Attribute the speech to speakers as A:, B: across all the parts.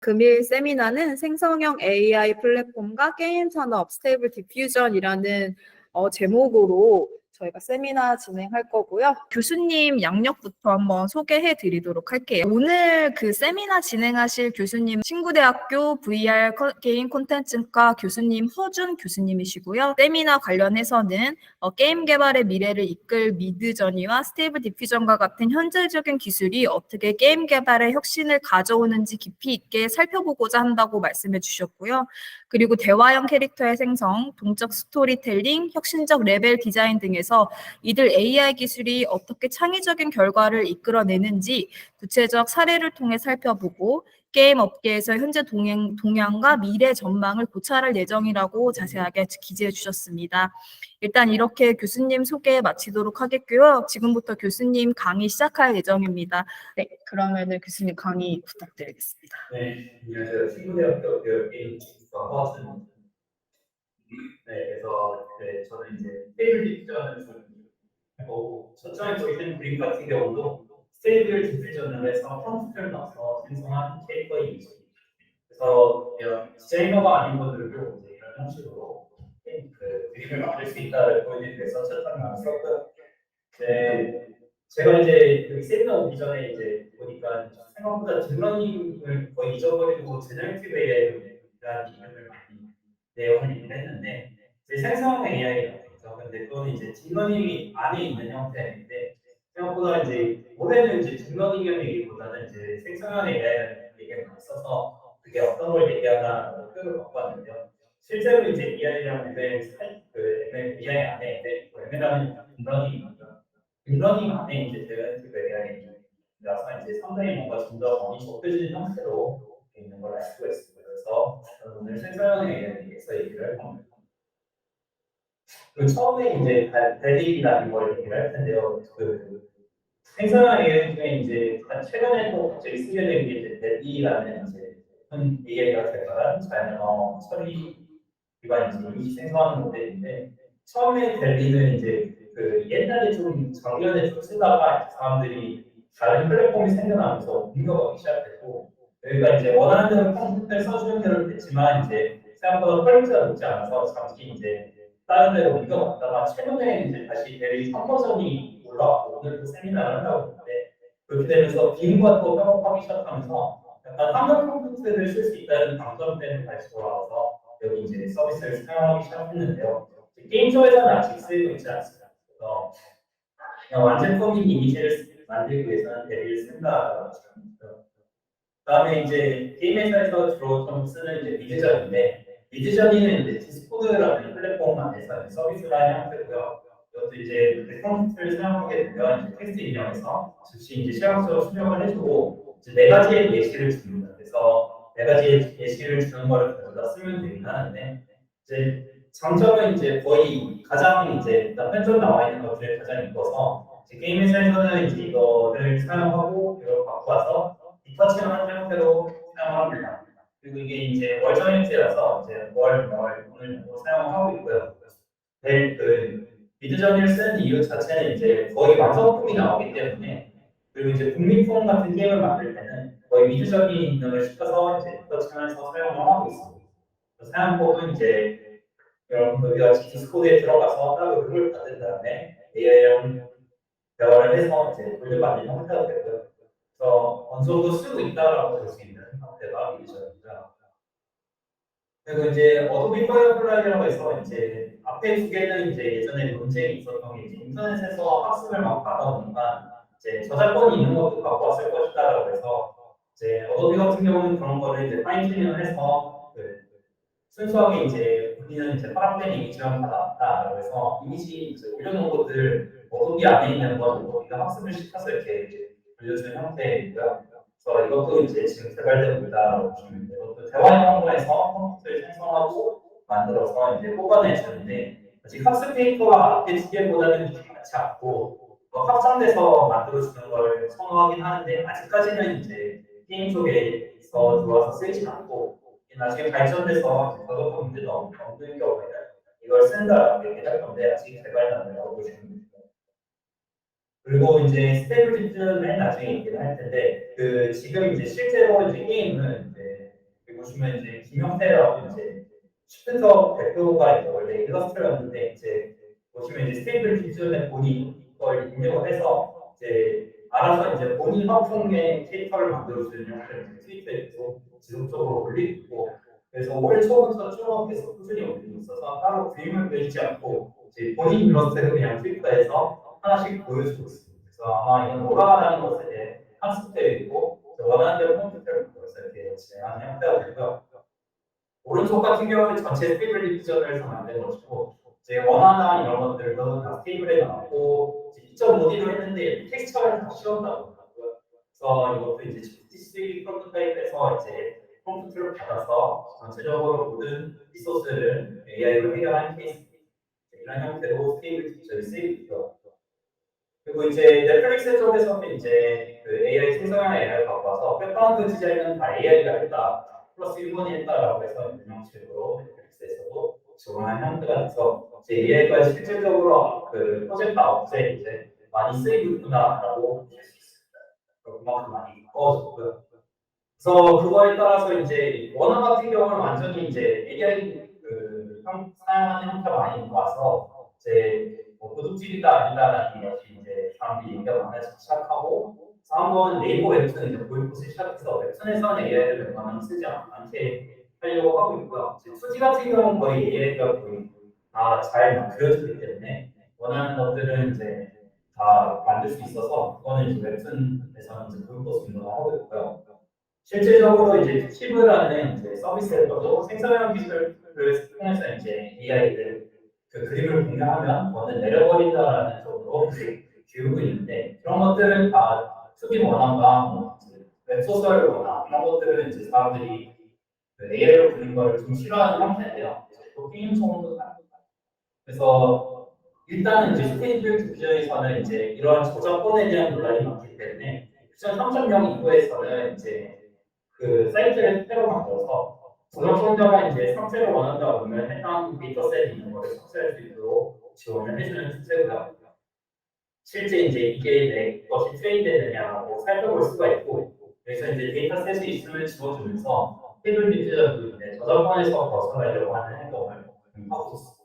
A: 금일 세미나는 생성형 AI 플랫폼과 게임 산업 스테이블 디퓨전이라는 제목으로 저희가 세미나 진행할 거고요. 교수님 양력부터 한번 소개해 드리도록 할게요. 오늘 그 세미나 진행하실 교수님 친구대학교 VR 게임 콘텐츠과 교수님 허준 교수님이시고요. 세미나 관련해서는 게임 개발의 미래를 이끌 미드저니와 스테이블 디퓨전과 같은 현재적인 기술이 어떻게 게임 개발의 혁신을 가져오는지 깊이 있게 살펴보고자 한다고 말씀해 주셨고요. 그리고 대화형 캐릭터의 생성, 동적 스토리텔링, 혁신적 레벨 디자인 등에서 이들 AI 기술이 어떻게 창의적인 결과를 이끌어내는지 구체적 사례를 통해 살펴보고 게임 업계에서 현재 동향과 미래 전망을 고찰할 예정이라고 자세하게 기재해 주셨습니다. 일단 이렇게 교수님 소개 마치도록 하겠고요. 지금부터 교수님 강의 시작할 예정입니다. 네, 그러면은 교수님 강의 부탁드리겠습니다.
B: 네, 안녕하세요. 친구대학교 게임 허준. 네, 그래서 저는 이제 스테이블 디퓨전을 해보고 저쪽에 보이는 그림 같은 경우도 스테이블 디퓨전을 해서 컴퓨터를 넣어서 생성한 캐릭터 이미지. 그래서 디자이너가 아닌 분들도 이제 이런 형식으로 그림을 만들 수 있다를 보여드리기 위해서 첫판을 썼고요. 네, 제가 이제 여기 세미나 오기 전에 이제 보니까 생각보다 딥러닝을 거의 잊어버리고 제너레이티브 AI라는 이름을 많이 내용을 얘기를 했는데 이제 생성형 AI라고 그러죠. 근데 그거는 이제 딥러닝이 안에 있는 형태인데 생각보다 이제 올해는 이제 딥러닝이라는 얘기보다는 이제 생성형 AI라는 얘기를 많이 써서 그게 어떤 걸 얘기하나라고 표현을 갖고 왔는데요. 실제로 이제 AI랑 ML, AI 안에 ML하는 딥러닝이고요. 딥러닝 안에 이제 제너레이티브 AI라서 이제 상당히 뭔가 좀 더 많이 좁혀지는 형태로 있는 걸 알 수가 있습니다. 그래서 저는 오늘 생성형 AI에 대해서 얘기를 할 겁니다. 그 처음에 이제 델리라는 걸 얘기를 할 텐데요. 생성형 AI 중에 이제 최근에 또 갑자기 쓰게 된 게 이제 델리라는 이제 큰 AI가 개발한 자연어 처리 기반 이제 이미지 생성하는 모델인데 처음에 델리는 이제 옛날에 좀 작년에 좀 쓰다가 사람들이 다른 플랫폼이 생겨나면서 옮겨가기 시작했고 여기가 이제 원하는 대로 컴퓨터에 써주는 대로 됐지만 이제 생각보다 퀄리티가 높지 않아서 잠시 이제 다른 데로 옮겨갔다가 최근에 이제 다시 델리 3버전이 올라왔고 오늘도 세미나를 하려고 했는데 그렇게 되면서 빔과 또 협업하기 시작하면서 약간 한글 컴퓨터를 쓸 수 있다는 장점 때문에 다시 돌아와서 여기 이제 서비스를 사용하기 시작했는데요. 게임 쪽에서는 아직 쓰이고 있지 않습니다. 그래서 그냥 완제품인 이미지를 만들기 위해서는 델리를 쓴다라고 하시면 그다음에 이제 게임 회사에서 주로 좀 쓰는 이제 미드저니인데 미드저니는 이제 디스코드라는 플랫폼 안에서 서비스를 하는 형태고요. 이것도 이제 컴퓨터를 사용하게 되면 이제 텍스트 입력해서 즉시 이제 시각적으로 출력을 해주고 이제 네 가지의 예시를 줍니다. 그래서 네 가지의 예시를 주는 거를 가져다 쓰면 되긴 하는데 이제 장점은 이제 거의 가장 이제 일단 현존 나와 있는 것 중에 가장 이뻐서 이제 게임 회사에서는 이제 이거를 사용하고 이걸 갖고 와서 디터칭을 하는 형태로 사용합니다. 그리고 이게 이제 월정액제라서 이제 오늘 사용하고 있고요. 미드저니를 쓰는 이유 자체는 이제 거의 완성품이 나오기 때문에 그리고 이제 국민품 같은 게임을 만들 때는 거의 미드저니 기능을 시켜서 이제 디터칭해서 사용을 하고 있습니다. 사용법은 이제 여러분들이 같이 디스코드에 들어가서 따로 룰을 받은 다음에 AI랑 대화를 해서 이제 돌려받는 형태가 되고요. 그래서 어느 정도 쓰고 있다라고 볼 수 있는 형태가 미드저니입니다. 그리고 이제 어도비 파이어플라이라고 해서 이제 앞에 두 개는 이제 예전에 논쟁이 있었던 게 이제 인터넷에서 학습을 막 받아보니까 이제 저작권이 있는 것도 갖고 왔을 것이다라고 해서 이제 어도비 같은 경우는 그런 거를 이제 파인튜닝을 해서 순수하게 이제 우리는 이제 파악된 이미지만 받았다라고 해서 이미지 이제 올려놓은 것들 어도비 안에 있는 건 어도비가 학습을 시켜서 이렇게 올려주는 형태이고요. 그래서 이것도 이제 지금 개발되고 있다라고 보시면 돼요. 이것도 대화형 언어에서 컴퓨터를 생성하고 만들어서 이제 뽑아내주는데 아직 학습 데이터가 앞에 두 개보다는 많지 않고 확장돼서 만들어주는 걸 선호하긴 하는데 아직까지는 이제 게임 쪽에서 들어와서 쓰이진 않고 나중에 발전돼서 저작권 문제도 없는 경우에는 이걸 쓴다라고 얘기할 건데 아직 개발 단계라고 보시면 됩니다. 그리고 이제 스테이블 디퓨전은 나중에 얘기를 할 텐데 지금 이제 실제로 이제 게임은 이제 보시면 이제 김영태라고 이제 슈펜서 대표가 이제 원래 일러스트였는데 이제 보시면 이제 스테이블 디퓨전에 본인이 이걸 입력을 해서 이제 알아서 이제 본인 화풍의 캐릭터를 만들어주는 형태를 트위터에 계속 지속적으로 올리고 있고 그래서 올 초부터 쭉 계속 꾸준히 올리고 있어서 따로 그림을 그리지 않고 이제 본인 일러스트를 그냥 트위터에서 하나씩 보여주고 있습니다. 그래서 아마 이건 노라라는 것에 학습되어 있고 원하는 대로 컴퓨터를 만들어서 이렇게 진행하는 형태가 되고요. 오른쪽 같은 경우는 전체 스테이블 디퓨전을 만든 것이고 이제 원화나 이런 것들도 다 테이블에 나왔고 2.5D로 했는데 텍스처를 다 씌웠다고 하더라고요. 그래서 이것도 이제 GPT-3 프로토타입에서 이제 프롬프트를 받아서 전체적으로 모든 리소스를 AI로 해결한 케이스 이런 형태로 스테이블 디퓨전이 쓰이고 있고요. 그리고 이제 넷플릭스 쪽에서는 이제 그 AI 생성형 AI를 갖고 와서 백그라운드 디자인은 다 AI가 했다. 플러스 1번이 했다라고 해서 운영식으로 넷플릭스에서도 지원하는 형태가 돼서 이제 AI가 실질적으로 그 프로젝트 아웃에 이제 많이 쓰이고 있구나라고 볼 수 있습니다. 그만큼 많이 가까워졌고요. 그래서 그거에 따라서 이제 원화 같은 경우는 완전히 이제 AI 사용하는 형태가 많이 와서 이제 뭐 도둑질이다 아니다라는 것이 이제 사람들이 얘기가 많아지기 시작하고 그래서 한번 네이버 웹툰 이제 보이콧을 시작해서 웹툰에서는 AI를 웬만하면 쓰지 않게 하려고 하고 있고요. 이제 2D 같은 경우는 거의 AI가 거의 다 잘 그려지기 때문에 원하는 것들은 이제 다 만들 수 있어서 그거는 이제 웹툰에서는 이제 보이콧 운동을 하고 있고요. 실제적으로 이제 팁이라는 이제 서비스에서도 생성형 기술을 통해서 이제 AI를 그 그림을 공유하면 그거는 내려버린다라는 쪽으로 이제 기울고 있는데 그런 것들은 다 2D 원화가 뭐 웹소설 원화 이런 것들은 이제 사람들이 그 AI로 그린 거를 좀 싫어하는 형태인데요. 또 게임 소음도 다릅니다. 그래서 일단은 이제 스테이블 디퓨전에서는 이제 이러한 저작권에 대한 논란이 많기 때문에 퓨전 3.0 이후에서는 이제 그 사이트를 새로 만들어서 저작권자가 이제 삭제를 원한다 그러면 해당 데이터셋이 있는 거를 삭제할 수 있도록 지원을 해주는 추세고요. 실제 이제 이게 내 것이 트레인 되느냐고 살펴볼 수가 있고 그래서 이제 데이터셋이 있으면 지워주면서 테이블 디퓨전도 이제 저작권에서 벗어나려고 하는 행동을 하고 있습니다.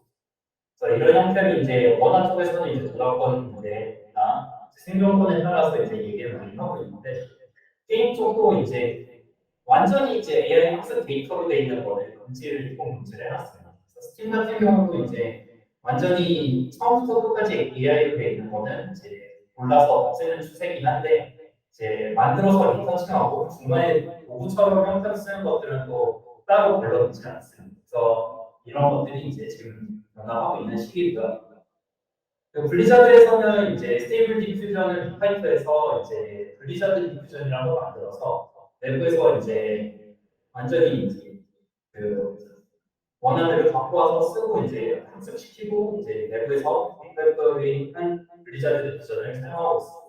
B: 그래서 이런 형태는 이제 원화 쪽에서는 이제 저작권 문제나 생존권에 따라서 이제 얘기를 많이 하고 있는데 게임 쪽도 이제 완전히 이제 AI 학습 데이터로 돼 있는 거를 금지를 금지를 해놨어요. 그래서 스팀 같은 경우도 이제 완전히 처음부터 끝까지 AI로 돼 있는 거는 이제 골라서 없애는 추세긴 한데 이제 만들어서 리터칭하고 중간에 도구처럼 형태로 쓰는 것들은 또 따로 걸러놓지 않습니다. 그래서 이런 것들이 이제 지금 변화하고 있는 시기고요. 그 블리자드에서는 이제 스테이블 디퓨전을 리파이터에서 이제 블리자드 디퓨전이라는 걸 만들어서 내부에서 이제 완전히 이제 그 원화들을 갖고 와서 쓰고 이제 학습시키고 이제 내부에서 리파이터의 한 블리자드 디퓨전을 사용하고 있습니다.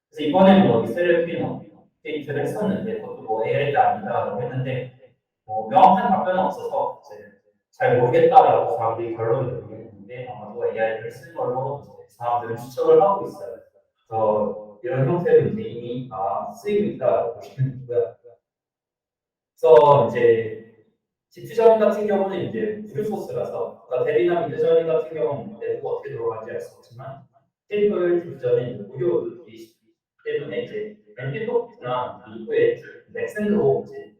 B: 그래서 이번에 뭐 리셀핀 업데이트를 했었는데 그것도 뭐 AI가 아니다라고 했는데 뭐 명확한 답변은 없어서 이제 잘 모르겠다라고 사람들이 결론을 내리겠는데 아마도 AI를 쓰는 걸로 이제 사람들은 추측을 하고 있어요. 그래서 이런 형태로 이제 이미 쓰이고 있다고 보시면 되고요. 그래서 이제 디퓨전 같은 경우는 이제 무료 소스라서 그러니까 대리나 미드저니 같은 경우는 내부 어떻게 들어가는지 알 수 없지만 테이블 디퓨전은 무료이기 때문에 이제 엠피토나 이후에 넥센으로 이제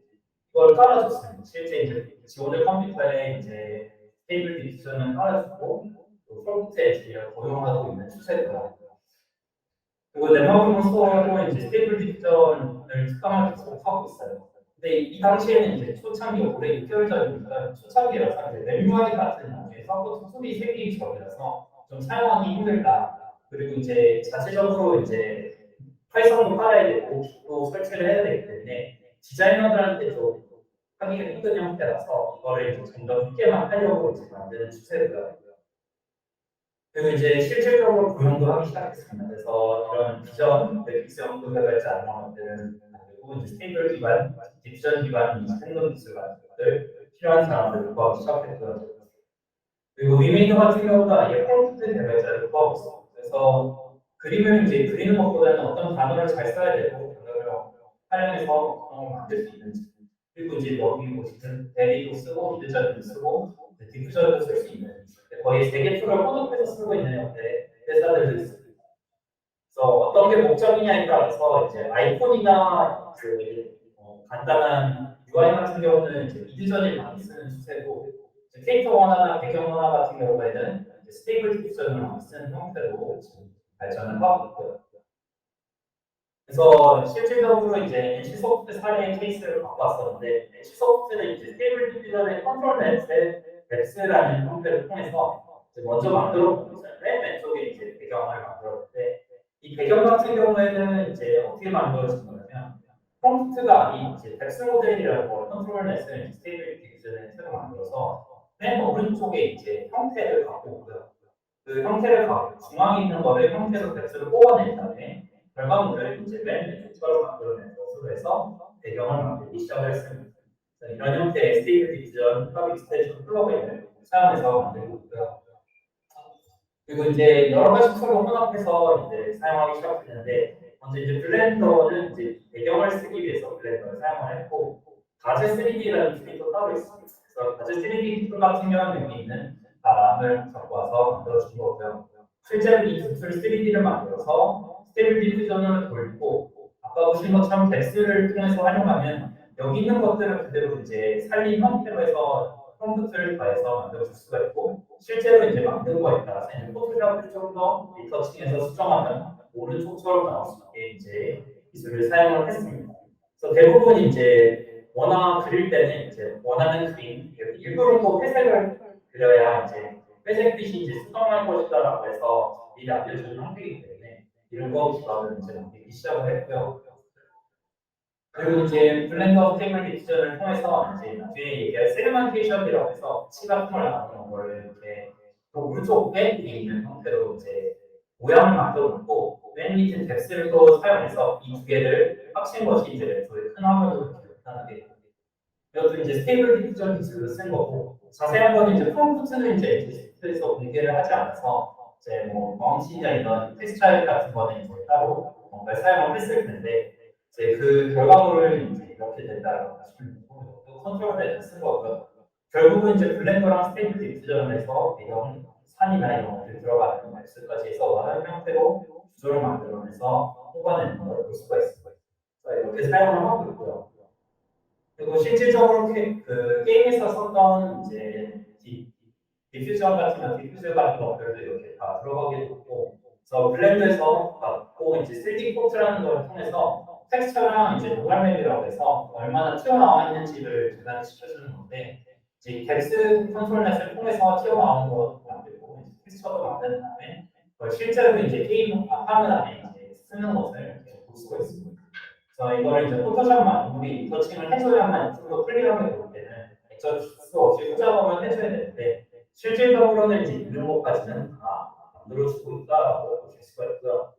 B: 이걸 깔아줬습니다. 실제 이제 지원을 컴퓨터에 이제 테이블 디퓨전을 깔아주고 또 프롬프트에 이제 적용하고 있는 추세고요. 그리고 넷마블 스토어도 이제 스테이블 디퓨전을 특강을 계속 하고 있어요. 근데 이 당시에는 이제 초창기 올해 6개월 전이니까 초창기라서 이제 랩UI 같은 나중에 서포트 툴이 생기기 전이라서 좀 사용하기 힘들다. 그리고 이제 자체적으로 이제 파이썬도 깔아야 되고 또 설치를 해야 되기 때문에 디자이너들한테 좀 하기가 힘든 형태라서 이거를 이제 좀 더 쉽게만 하려고 이제 만드는 추세고요. 그리고 이제 실질적으로 구현도 하기 시작했습니다. 그래서 이런 비전, 빅스 연구 개발자 이런 것들은 그리고 이제 스테이블 기반, 딥전 기반 행동 기술 같은 것들 필요한 사람들을 구하기 시작했고요. 그리고 위메이드 같은 경우는 아예 프롬프트 개발자를 구하고 있습니다. 그래서 그림을 이제 그리는 것보다는 어떤 단어를 잘 써야 되고 단어를 활용해서 어떤 걸 만들 수 있는지 그리고 이제 여기 보시면 대비도 쓰고 미드저도 쓰고 디퓨저도 쓸 수 있는 거의 세 개 툴을 혼합해서 쓰고 있는 형태의 회사들도 있습니다. 그래서 어떤 게 목적이냐에 따라서 이제 아이폰이나 간단한 UI 같은 경우는 이제 미드저를 많이 쓰는 추세고 캐릭터 원화나 배경 원화 같은 경우에는 스테이블 디퓨전을 많이 쓰는 형태로 지금 발전을 하고 있고요. 그래서 실질적으로 이제 NC소프트 사례 케이스를 갖고 왔었는데 NC소프트는 이제 스테이블 디퓨전의 컨트롤 맵스라는 형태를 통해서 이제 먼저 만들었고 맨 왼쪽에 이제 배경을 만들었는데 이 배경 같은 경우에는 이제 어떻게 만들어진 거냐면 프롬프트가 아닌 이제 뎁스 모델이라는 걸 컨트롤 넷을 스테이블 디퓨전에 새로 만들어서 맨 오른쪽에 이제 형태를 갖고 오고요. 그 형태를 갖고 중앙에 있는 거를 형태로 뎁스를 뽑아낸 다음에 결과물을 이제 맨 왼쪽처럼 만들어낸 것으로 해서 배경을 만들기 시작을 했습니다. 이런 형태의 스테이블 디퓨전 팝 익스텐션 플러그인을 사용해서 만들고 있고요. 그리고 이제 여러 가지 툴을 혼합해서 이제 사용하기 시작했는데 먼저 이제 블렌더는 이제 배경을 쓰기 위해서 블렌더를 사용을 했고 가즈 3D라는 툴이 또 따로 있습니다. 그래서 가즈 3D 툴 같은 경우는 여기 있는 바람을 갖고 와서 만들어준 거고요. 실제로 이 툴 3D를 만들어서 스테이블 디퓨전을 돌리고 아까 보신 것처럼 덱스를 통해서 활용하면 여기 있는 것들을 그대로 이제 살린 형태로 해서 프롬프트를 더해서 만들어줄 수가 있고 실제로 이제 만든 거에 따라서 이제 포토샵을 좀 더 리터칭해서 수정하면 오른쪽처럼 나올 수 있게 이제 기술을 사용을 했습니다. 그래서 대부분 이제 원화 그릴 때는 이제 원하는 그림 일부러 또 회색을 그려야 이제 회색빛이 이제 수정할 것이다라고 해서 미리 알려주는 형태이기 때문에 이런 거 기반으로 이제 만들기 시작을 했고요. 그리고 이제 블렌더 스테이블 디퓨전을 통해서 이제 나중에 얘기할 세그멘테이션이라고 해서 치 같은 걸 나오는 걸 이렇게 또 오른쪽에 있는 형태로 이제 모양을 만들어 놓고 맨 밑에 뎁스를 또 사용해서 이 두 개를 합친 것이 이제 왼쪽에 큰 화면으로 이렇게 나타나게 이것도 이제 스테이블 디퓨전 기술을 쓴 거고 자세한 거는 이제 프롬프트는 이제 엑스에서 공개를 하지 않아서 이제 뭐 마운틴이나 이런 텍스차일 같은 거는 이제 따로 뭔가 사용을 했을 텐데 이제 그 결과물을 이제 이렇게 된다라고 하시면 되고 컨트롤을 쓴 거고요. 결국은 이제 블렌더랑 스테이블 디퓨전에서 배경 산이나 이런 것들이 들어가는 엑스까지 해서 원하는 형태로 구조를 만들어내서 뽑아내는 걸 볼 수가 있습니다. 이렇게 사용을 하고 있고요. 그리고 실질적으로 그 게임에서 썼던 이제 디퓨저 같은 것들도 이렇게 다 들어가게 됐고, 그래서 블렌드에서 받고 이제 3D 포트라는 걸 통해서 텍스처랑 이제 노멀맵이라고 해서 얼마나 튀어나와 있는지를 계산시켜주는 건데, 이제 덱스 컨트롤넷을 통해서 튀어나오는 거 만들고 텍스처도 만든 다음에 실제로 이제 게임 화면 안에 이제 쓰는 것을 볼 수가 있습니다. 그래서 이거를 이제 포토샵만 우리 리터칭을 해줘야만 좀 더 클리어하게 볼 때는 액션 수 없이 후작업을 해줘야 되는데 실질적으로는 이제 이런 것까지는 다 만들어주고 있다라고 보실 수가 있고요.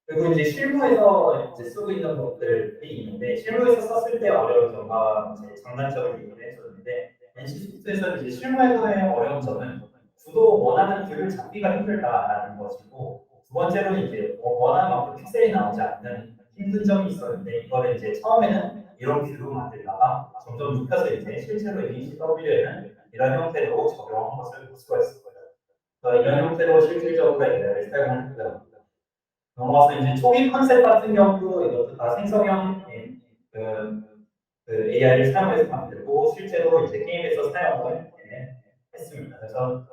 B: 그리고 이제 실무에서 이제 쓰고 있는 것들이 있는데 실무에서 썼을 때 어려운 점과 이제 장단점을 얘기를 해줬는데 NC소프트에서 이제 실무에서의 어려운 점은 주도 원하는 뷰를 잡기가 힘들다라는 것이고 두 번째로는 이제 원하는 만큼 픽셀이 나오지 않는 힘든 점이 있었는데 이거를 이제 처음에는 이런 뷰로 만들다가 점점 눕혀서 이제 실제로 ECW에는 이런 형태로 적용한 것을 볼 수가 있습니다. 이런 형태로 실질적으로 AI를 사용을 했고요. 넘어가서 이제 초기 컨셉 같은 경우도 이것도 다 생성형 AI를 사용해서 만들고 실제로 이제 게임에서 사용을 했습니다. 그래서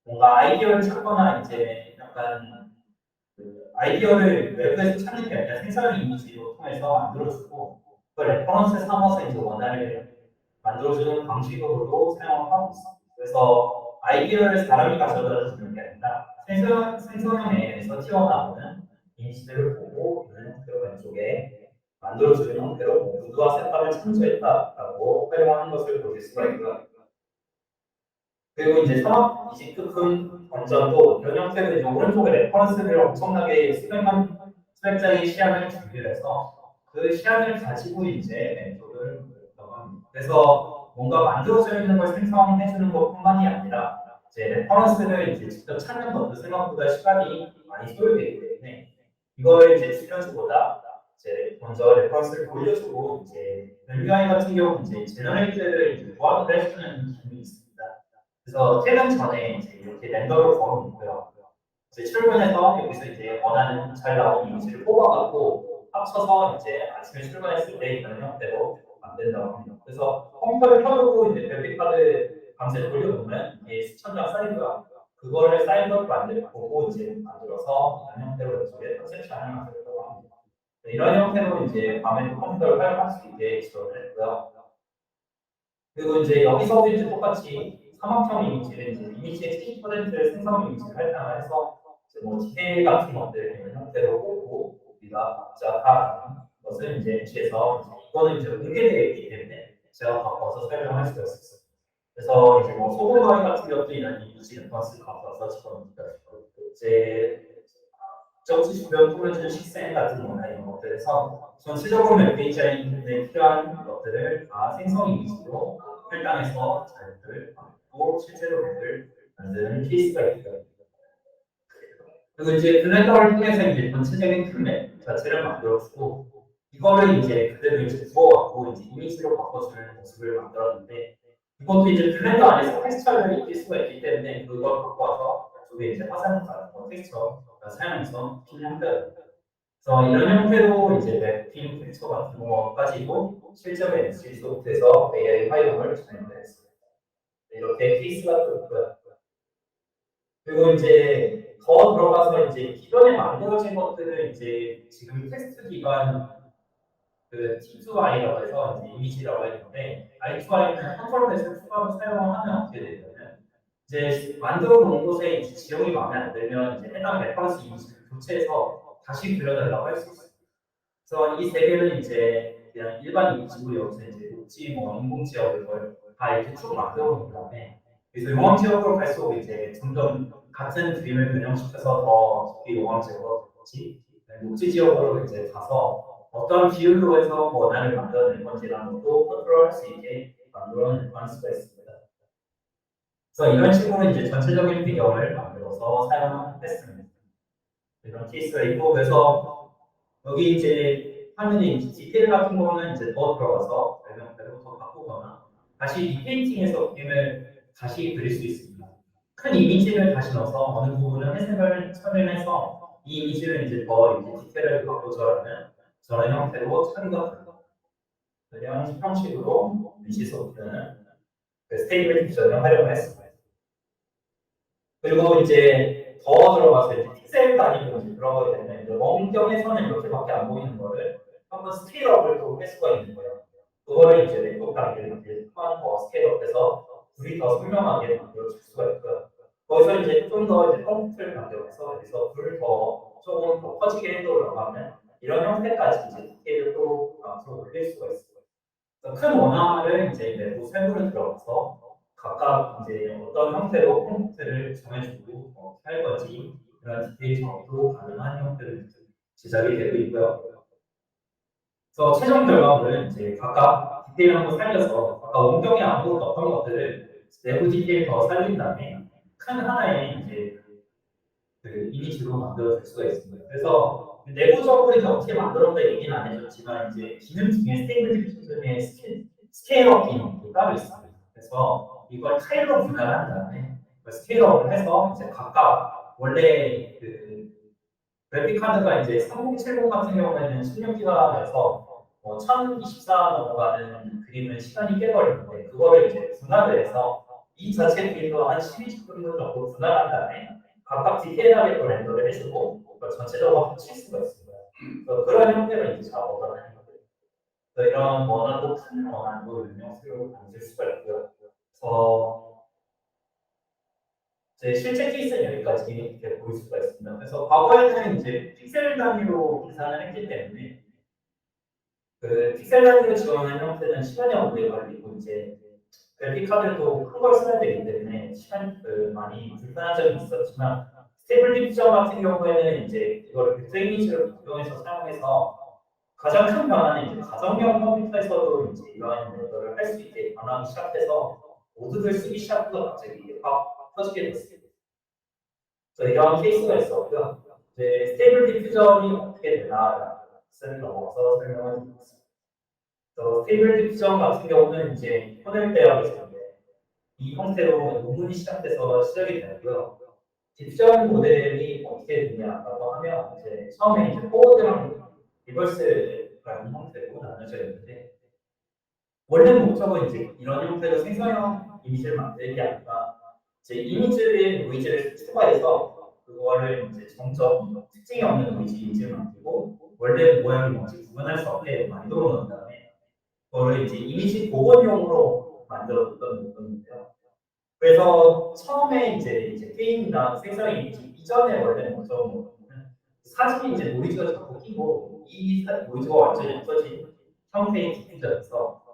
B: 뭔가 아이디어를 찾거나 이제 약간 아이디어를 외부에서 찾는 게 아니라 생성형 이미지로 통해서 만들어주고 그걸 레퍼런스 삼아서 이제 원화를 만들어주는 방식으로도 사용을 하고 있습니다. 그래서 아이디어를 사람이 가져다 주는 게 아니라 생성형 AI에서 튀어나오는 이미지들을 보고 있는 형태로 왼쪽에 만들어주는 형태로 무드와 색감을 참조했다라고 활용하는 것을 보실 수가 있고요. 그리고 이제 산업 이식특훈 원전도 이런 형태로 이제 오른쪽에 레퍼런스를 엄청나게 수백 장의 시안을 준비를 해서 그 시안을 가지고 이제 왼쪽을 들어갑니다. 그래서 뭔가 만들어져 있는 걸 생성해주는 것뿐만이 아니라 이제 레퍼런스를 이제 직접 찾는 것도 생각보다 시간이 많이 소요되기 때문에 이걸 이제 추려주고자 이제 먼저 레퍼런스를 돌려주고 이제 UI 같은 경우는 이제 제너레이트를 이제 보완을 해주는 기능이 있습니다. 그래서 퇴근 전에 이제 이렇게 렌더를 걸어놓고요. 이제 출근해서 여기서 이제 원하는 잘 나온 이미지를 뽑아갖고 합쳐서 이제 아침에 출근했을 때 이런 형태로 만든다고 합니다. 그래서 컴퓨터를 켜두고 이제 그래픽카드 밤새 돌려보면 이게 수천 장 쌓이고요. 그거를 쌓인 걸 보고 이제 만들어서 이런 형태로 이쪽에 컨셉션을 만들었다고 합니다. 이런 형태로 이제 밤에도 컴퓨터를 활용할 수 있게 지원을 했고요. 그리고 이제 여기서도 이제 똑같이 사막형 이미지를 이제 이미지의 70%를 생성 이미지를 할당을 해서 이제 뭐 디테일 같은 것들 이런 형태로 뽑고 우리가 각자 다 것을 이제 MC에서 이거는 이제 공개되어 있기 때문에 제가 바꿔서 설명할 수가 있었어요. 그래서 이제 뭐 소금거리 같은 것도 이런 이미지 레퍼런스 바꿔서 집어넣기가 있고 이제 정치 주변 꾸며주는 식생 같은 거나 이런 것들에서 전체적으로 웹페이지에 필요한 것들을 다 생성 이미지로 할당해서 자료를 만들고 실제로 웹을 만드는 케이스가 있고요. 그리고 이제 블렌더를 통해서 이제 전체적인 틀 자체를 만들어주고 이거를 이제 그대로 이제 부어갖고 이제 이미지로 바꿔주는 모습을 만들었는데 이것도 이제 블렌더 안에서 텍스처를 입힐 수가 있기 때문에 그걸 갖고 와서 저게 이제 화상 텍스처 사용해서 핀 형태입니다. 그래서 이런 형태로 이제 웹핀 텍스처 같은 거까지도 실제로 NC 소프트에서 AI 활용을 진행했습니다. 이렇게 케이스가 또 있고요. 그리고 이제 더 들어가서 이제 기존에 만들어진 것들을 이제 지금 테스트 기반 그 T2I라고 해서 이제 이미지라고 했는데 I2I는 컨트롤에서 추가로 사용하면 어떻게 되냐면 이제 만들어 놓은 곳에 이제 지형이 마음에 안 들면 이제 해당 레퍼런스 이미지를 교체해서 다시 그려달라고 할 수 있어요. 그래서 이 세 개는 이제 그냥 일반 이미지고 여기서 이제 녹지 뭐 인공 지역을 다 이렇게 쭉 만들어 놓은 다음에 그래서 용암 지역으로 갈수록 이제 점점 같은 그림을 변형시켜서 더 깊이 용암 지역으로 갈지 녹지 지역으로 이제 가서 어떤 비율로 해서 원안을 만들어낼 건지라는 것도 컨트롤할 수 있게 만들어낼 수가 있습니다. 그래서 이런 식으로 이제 전체적인 배경을 만들어서 사용했습니다. 이런 케이스가 있고 그래서 여기 이제 화면에 이제 디테일 같은 거는 이제 더 들어가서 설명대로 더 바꾸거나 다시 리페인팅해서 그림을 다시 그릴 수 있습니다. 큰 이미지를 다시 넣어서 어느 부분을 해석을 처리해서 이 이미지를 이제 더 이제 디테일을 바꾸자면 저런 형태로 처리가 됩니다. 이런 형식으로 위치 소프트는 스테이블 디자인을 활용했습니다. 그리고 이제 더 들어가서 이제 픽셀 단위로 이제 들어가게 되면 이제 원경에서는 이렇게밖에 안 보이는 거를 한번 스케일업을 또 할 수가 있는 거예요. 그거를 이제 넷work 단계를 이제 더 스케일업해서 불이 더 선명하게 만들어줄 수가 있고요. 거기서 이제 좀 더 이제 컴퓨터를 만들어서 여기서 불을 더 조금 더 커지게 해보려고 하면 이런 형태까지 이제 디테일을 또 앞으로 올릴 수가 있어요. 큰 원화를 이제 내부 세부를 들어가서 각각 이제 어떤 형태로 콘텐츠를 정해주고 할 건지 그런 디테일 정의도 가능한 형태를 제작이 되고 있고요. 그래서 최종 결과물은 이제 각각 디테일 한번 살려서 아까 원격에 아무것도 없던 것들을 내부 디테일 더 살린 다음에 큰 하나의 이제 그 이미지로 만들어줄 수가 있습니다. 그래서 내부적으로 이제 어떻게 만들었다 얘기는 안 해줬지만 이제 기능 중에 스테이블 디퓨전의 스케일업 기능이 따로 있습니다. 그래서 이걸 타일로 분할한 다음에 스케일업을 해서 이제 각각 원래 그 그래픽 카드가 이제 3070 같은 경우에는 출력기가 돼서 1024 넘어가는 그림은 시간이 꽤 걸리는데 그거를 이제 분할을 해서 이 자체 그림도 한 12분 정도 분할한 다음에 각각 디테일하게 또 렌더를 해주고 그걸 전체적으로 합칠 수가 있습니다. 그런 형태로 이제 작업을 하는 거예요. 이런 원화도 큰 원화도 유명세로 만들 수가 있고요. 그래서 이제 실제 케이스는 여기까지 이렇게 보일 수가 있습니다. 그래서 과거에는 이제 픽셀 단위로 계산을 했기 때문에 그 픽셀 단위로 지원하는 형태는 시간이 오래 걸리고 이제 그래픽 카드도 큰 걸 써야 되기 때문에 시간이 많이 불편한 점이 있었지만 스테이블 디퓨전 같은 경우에는 이제 이걸 벡터 이미지를 이용해서 사용해서 가장 큰 변화는 이제 가정용 컴퓨터에서도 이제 이러한 렌더를 할 수 있게 변하기 시작해서 모두들 쓰기 시작해서 갑자기 확 터지게 됐습니다. 그래서 이런 케이스가 있었고요. 이제 스테이블 디퓨전이 어떻게 되나 쌤 넘어가서 설명을 드리겠습니다. 스테이블 디퓨전 같은 경우는 이제 코넬 대학에서인데 이 형태로 논문이 시작돼서 시작이 되고요. 디퓨전 모델이 어떻게 되냐라고 하면 이제 처음에 이제 포워드랑 리버스라는 형태로 나눠져 있는데 원래 목적은 이제 이런 형태로 생성형 이미지를 만드는 게 아니라 이제 이미지의 노이즈를 추가해서 그거를 이제 정적 특징이 없는 노이즈 이미지를 만들고 원래 모양이 뭔지 구분할 수 없게 만들어 놓은 다음에 그거를 이제 이미지 복원용으로 만들었던 부분인데요. 그래서 처음에 이제 게임이나 생성형 이미지 이전에 원래 목적은 사진이 이제 노이즈가 자꾸 끼고 이 노이즈가 완전히 없어진 형태의 디퓨전에서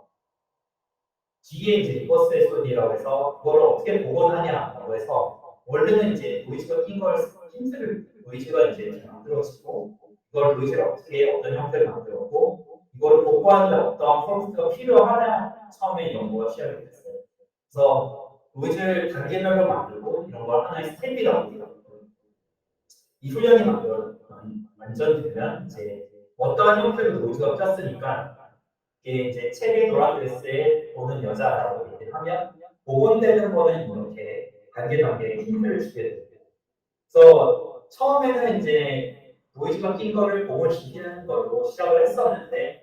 B: 뒤에 이제 리버스 SOD라고 해서 그걸 어떻게 복원하냐라고 해서 원래는 이제 노이즈가 낀 걸 힌트를 노이즈가 이제 만들어지고 이걸 노이즈를 어떻게 어떤 형태를 만들었고 이걸 복구하는데 어떤 프롬프트가 필요하냐 처음에 연구가 시작이 됐어요. 그래서 노이즈를 단계별로 만들고 이런 걸 하나의 스텝이라고 해요. 이 훈련이 완전되면 이제 어떠한 형태로 노이즈가 꼈으니까 이게 이제 책에 노란 드레스에 보는 여자라고 얘기를 하면 복원되는 거는 이렇게 단계 힌트를 주게 돼요. 그래서 처음에는 이제 노이즈가 낀 거를 복원시키는 걸로 시작을 했었는데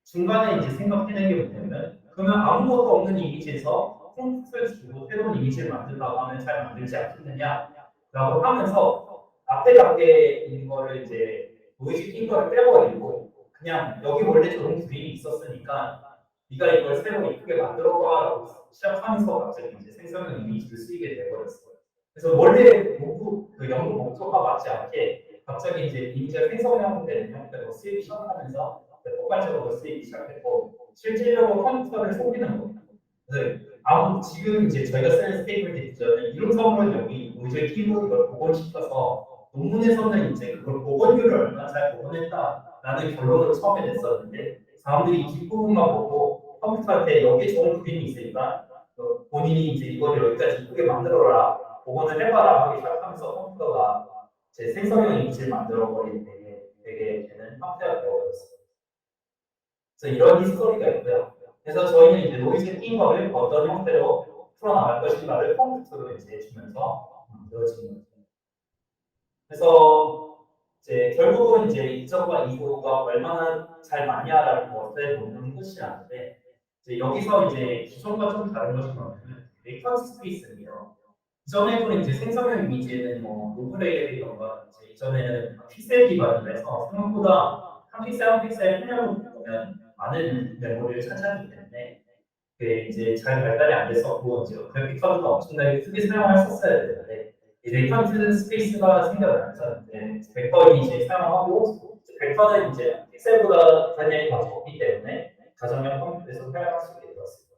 B: 중간에 이제 생각해낸 게 뭐냐면 그러면 아무것도 없는 이미지에서 프롬프트를 주고 새로운 이미지를 만든다고 하면 잘 만들지 않겠느냐라고 하면서 앞에 단계인 거를 이제 노이즈 낀 거를 빼버리고 그냥 여기 원래 저런 그림이 있었으니까 네가 이걸 새로 이쁘게 만들어봐라고 시작하면서 갑자기 이제 생성형 이미지를 쓰이게 돼버렸어요. 그래서 원래 그 연구 목표가 맞지 않게 갑자기 이제 이미지가 생성형 되는 형태로 쓰이기 시작하면서 폭발적으로 쓰이기 시작했고 실질적으로 컴퓨터를 속이는 거예요. 그래서 지금 이제 저희가 쓰는 스테이블 디퓨전은 이론상으로는 여기 노이즈를 끼고 이걸 복원시켜서 논문에서는 이제 그걸 복원율을 얼마나 잘 복원했다라는 결론을 처음에 냈었는데 사람들이 이 뒷부분만 보고 컴퓨터한테 여기 좋은 그림이 있으니까 본인이 이제 이걸 여기까지 이쁘게 만들어라 복원을 해봐라 하기 시작하면서 컴퓨터가 제 생성형 이미지를 만들어버리는 되게 되는 형태가 되어버렸어요. 그래서 이런 히스토리가 있고요. 그래서 저희는 이제 노이즈 낀 거를 어떤 형태로 풀어나갈 것인가를 컴퓨터로 이제 해주면서 만들어지는 거죠. 그래서 이제 결국은 이제 이전과 이후가 얼마나 잘 맞냐라는 것을 보는 끝이 나는데 이제 여기서 이제 기존과 좀 다른 것이 뭐냐면 레이턴스 스페이스예요. 이전에는 이제 생성형 이미지에는 뭐 오브레이라던가 이제 이전에는 픽셀 기반으로 해서 생각보다 한 픽셀 분량을 보면 많은 메모리를 차지하기 때문에 그게 이제 잘 발달이 안 됐었고 이제 그래픽 카드가 엄청나게 크게 사용했었어야 되는데 이 레이턴트 스페이스가 생겨나면서 벡터 이미지 사용하고 벡터는 이제 픽셀보다 단위가 더 적기 때문에 가정형 컴퓨터에서 사용할 수 있게 되었습니다.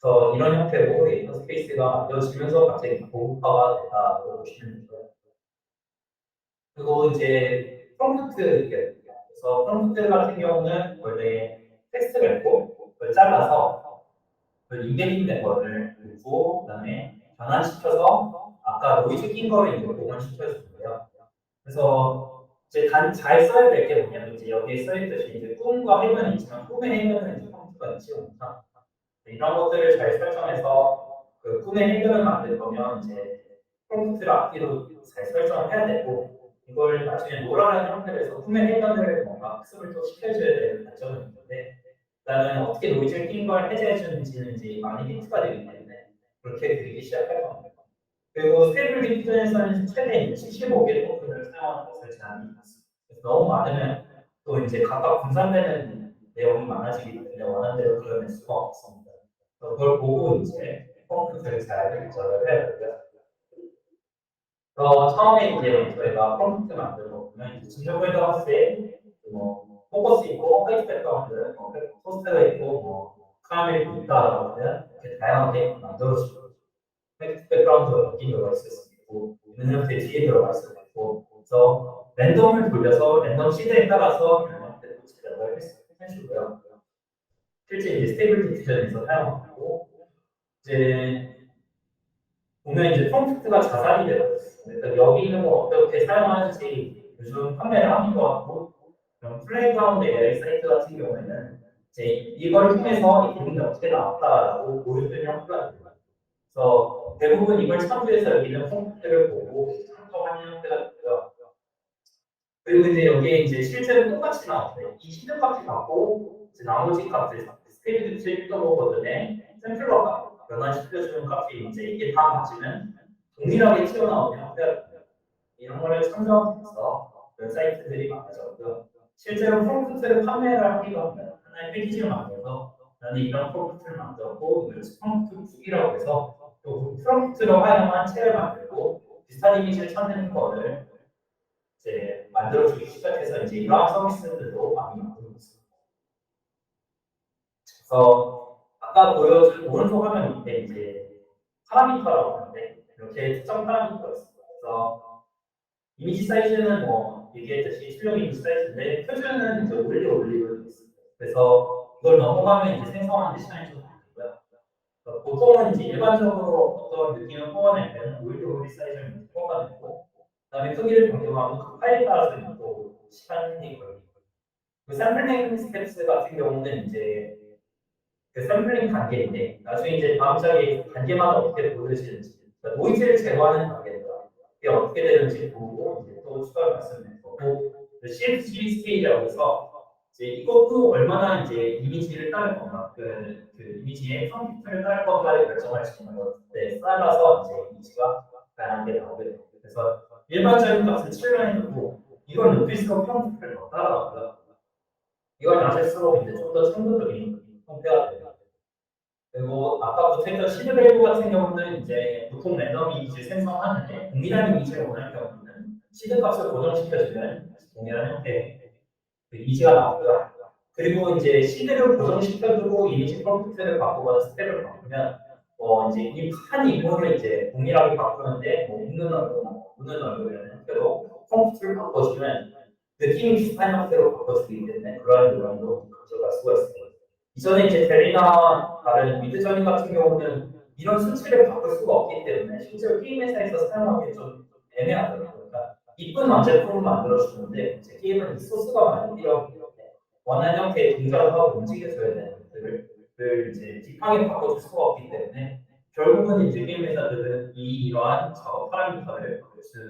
B: 그래서 이런 형태로 레이턴 스페이스가 만들어지면서 갑자기 고급화가 됐다고 보시면 되고요. 그리고 이제 프롬프트 그래서 프롬프트 같은 경우는 원래 텍스트를 읽고 그걸 잘라서 그 인베딩 된 거를 읽고 그다음에 변환시켜서 아까 노이즈 낀 거를 이제 복원시켜주고요. 그래서 이제 잘 써야 될 게 뭐냐면 이제 여기에 써있듯이 이제 꿈과 해변이 있지만 꿈의 해변은 이제 컴퓨터가 있지 못하 이런 것들을 잘 설정해서 그 꿈의 해변을 만들 거면 이제 프롬프트를 앞뒤로 잘 설정을 해야 되고 이걸 나중에 노라는 형태로 해서 꿈의 해변을 뭔가 학습을 또 시켜줘야 되는 단점은 있는데 일단은 어떻게 노이즈를 낀 걸 해제해 주는지는 이제 많이 힌트가 되기 때문에 그렇게 그리기 시작할 겁니다. 그리고 스테이블 디퓨전에서는 최대 75개 토큰을 사용하는 것을 제한이 있습니다. 그래서 너무 많으면 또 이제 각각 분산되는 내용이 많아지기 때문에 원하는 대로 그려낼 수가 없습니다. 그걸 보고 이제 컴퓨터를 잘 결정을 해야 되고요. 처음에 이제 저희가 컴퓨터 만들고 보면 진정보이드 하우스에 뭐 포커스 있고 화이트 백그라운드, 토스트가 있고 뭐 카라멜이 있다라고 하면 이렇게 다양하게 만들어주고 화이트 백그라운드가 바뀐 경우가 있을 수 있고 있는 형태 뒤에 들어가 있을 수 있고 그래서 랜덤을 돌려서 랜덤 시대에 따라서 이런 형태로 제작을 해주고요. 실제 이제 스테이블 디퓨전에서 사용하고 이제 보면 이제 프롬프트가 자산이 되고 그러니까 여기 있는 거 어떻게 사용하는지 요즘 판매를 하는 것 같고 그럼 플레이그라운드 AI 사이트 같은 경우에는 이제 이걸 통해서 이 기능이 어떻게 나왔다라고 보여주는 형태가 됩니다. 그래서 대부분 이걸 참조해서 여기는 컴퓨터를 보고 참조하는 형태가 되고요. 그리고 이제 여기에 이제 실제로 똑같이 나오는데 이 시드 값이 같고 이제 나머지 값을 스테이트 1.5 버전의 샘플과 변환시켜주는 값이 이제 이게 다 맞으면 동일하게 튀어나오는 형태가 됩니다. 이런 거를 참조하면서 그런 사이트들이 많아졌고요. 실제로 프롬프트를 판매를 하기도 합니다. 하나의 패키지를 만들어서 나는 이런 프롬프트를 만들었고 이걸 프롬프트 북이라고 해서 또 프롬프트로 활용한 책을 만들고 비슷한 이미지를 찾는 거를 이제 만들어주기 시작해서 이제 이러한 서비스들도 많이 만들고 있습니다. 그래서 아까 보여준 오른쪽 화면 밑에 이제 파라미터라고 하는데 이렇게 특정 파라미터가 있습니다. 그래서 이미지 사이즈는 뭐 얘기했듯이 출력 이미지 사이즈인데 표준은 이제 올리고 있습니다. 그래서 이걸 넘어가면 이제 생성하는 데 시간이 좀 걸리고요. 보통은 이제 일반적으로 어떤 느낌을 뽑아낼 때는 올리 사이즈를 뽑아내고 그다음에 크기를 변경하고 그 파일에 따라서 또 시간이 걸리고 그 샘플링 스텝스 같은 경우는 이제 그 샘플링 단계인데 나중에 이제 다음 장에 단계마다 어떻게 보여지는지 그러니까 노이즈를 제거하는 단계입니다. 이게 어떻게 되는지 보고 이제 또 추가로 말씀드릴 거고 CFG 스테이지라고 해서 이제 이것도 얼마나 이제 이미지를 따를 건가 그 이미지의 컴퓨터를 따를 건가를 결정할 수 있는 건데 따라서 이제 이미지가 다양하게 나오게 됩니다. 그래서 일반적인 값을 7로 해두고 이걸 높일수록 컴퓨터를 더 따라가고요. 이걸 낮을수록 이제 좀 더 참고적인 형태가 됩니다. 그리고 아까부터 했던 시드밸류 같은 경우는 이제 보통 랜덤 이미지를 생성하는데 동일한 이미지를 원할 경우는 시드 값을 고정시켜주면 동일한 형태의 그 이미지가 나오고요. 그리고 이제 시드를 고정시켜주고 이미지 컴퓨트를 바꾸거나 스텝을 바꾸면 이제 이 한 인물을 이제 동일하게 바꾸는데 뭐 웃는 얼굴, 우는 얼굴이라는 형태로 컴퓨트를 바꿔주면 느낌이 비슷한 형태로 바꿔주기 때문에 그러한 요령도 가져갈 수가 있습니다. 이전에 이제 델리나 다른 미드저니 같은 경우는 이런 수치를 바꿀 수가 없기 때문에 실제로 게임 회사에서 사용하기 좀 애매하더라고요. 그러니까 이쁜 완제품을 만들어주는데 제 게임은 소스가 많이 필요하기 때문에 원하는 형태의 동작을 하고 움직여줘야 되는 것들을 이제 딥하게 바꿔줄 수가 없기 때문에 결국은 이제 게임 회사들은 이러한 작업 파라미터를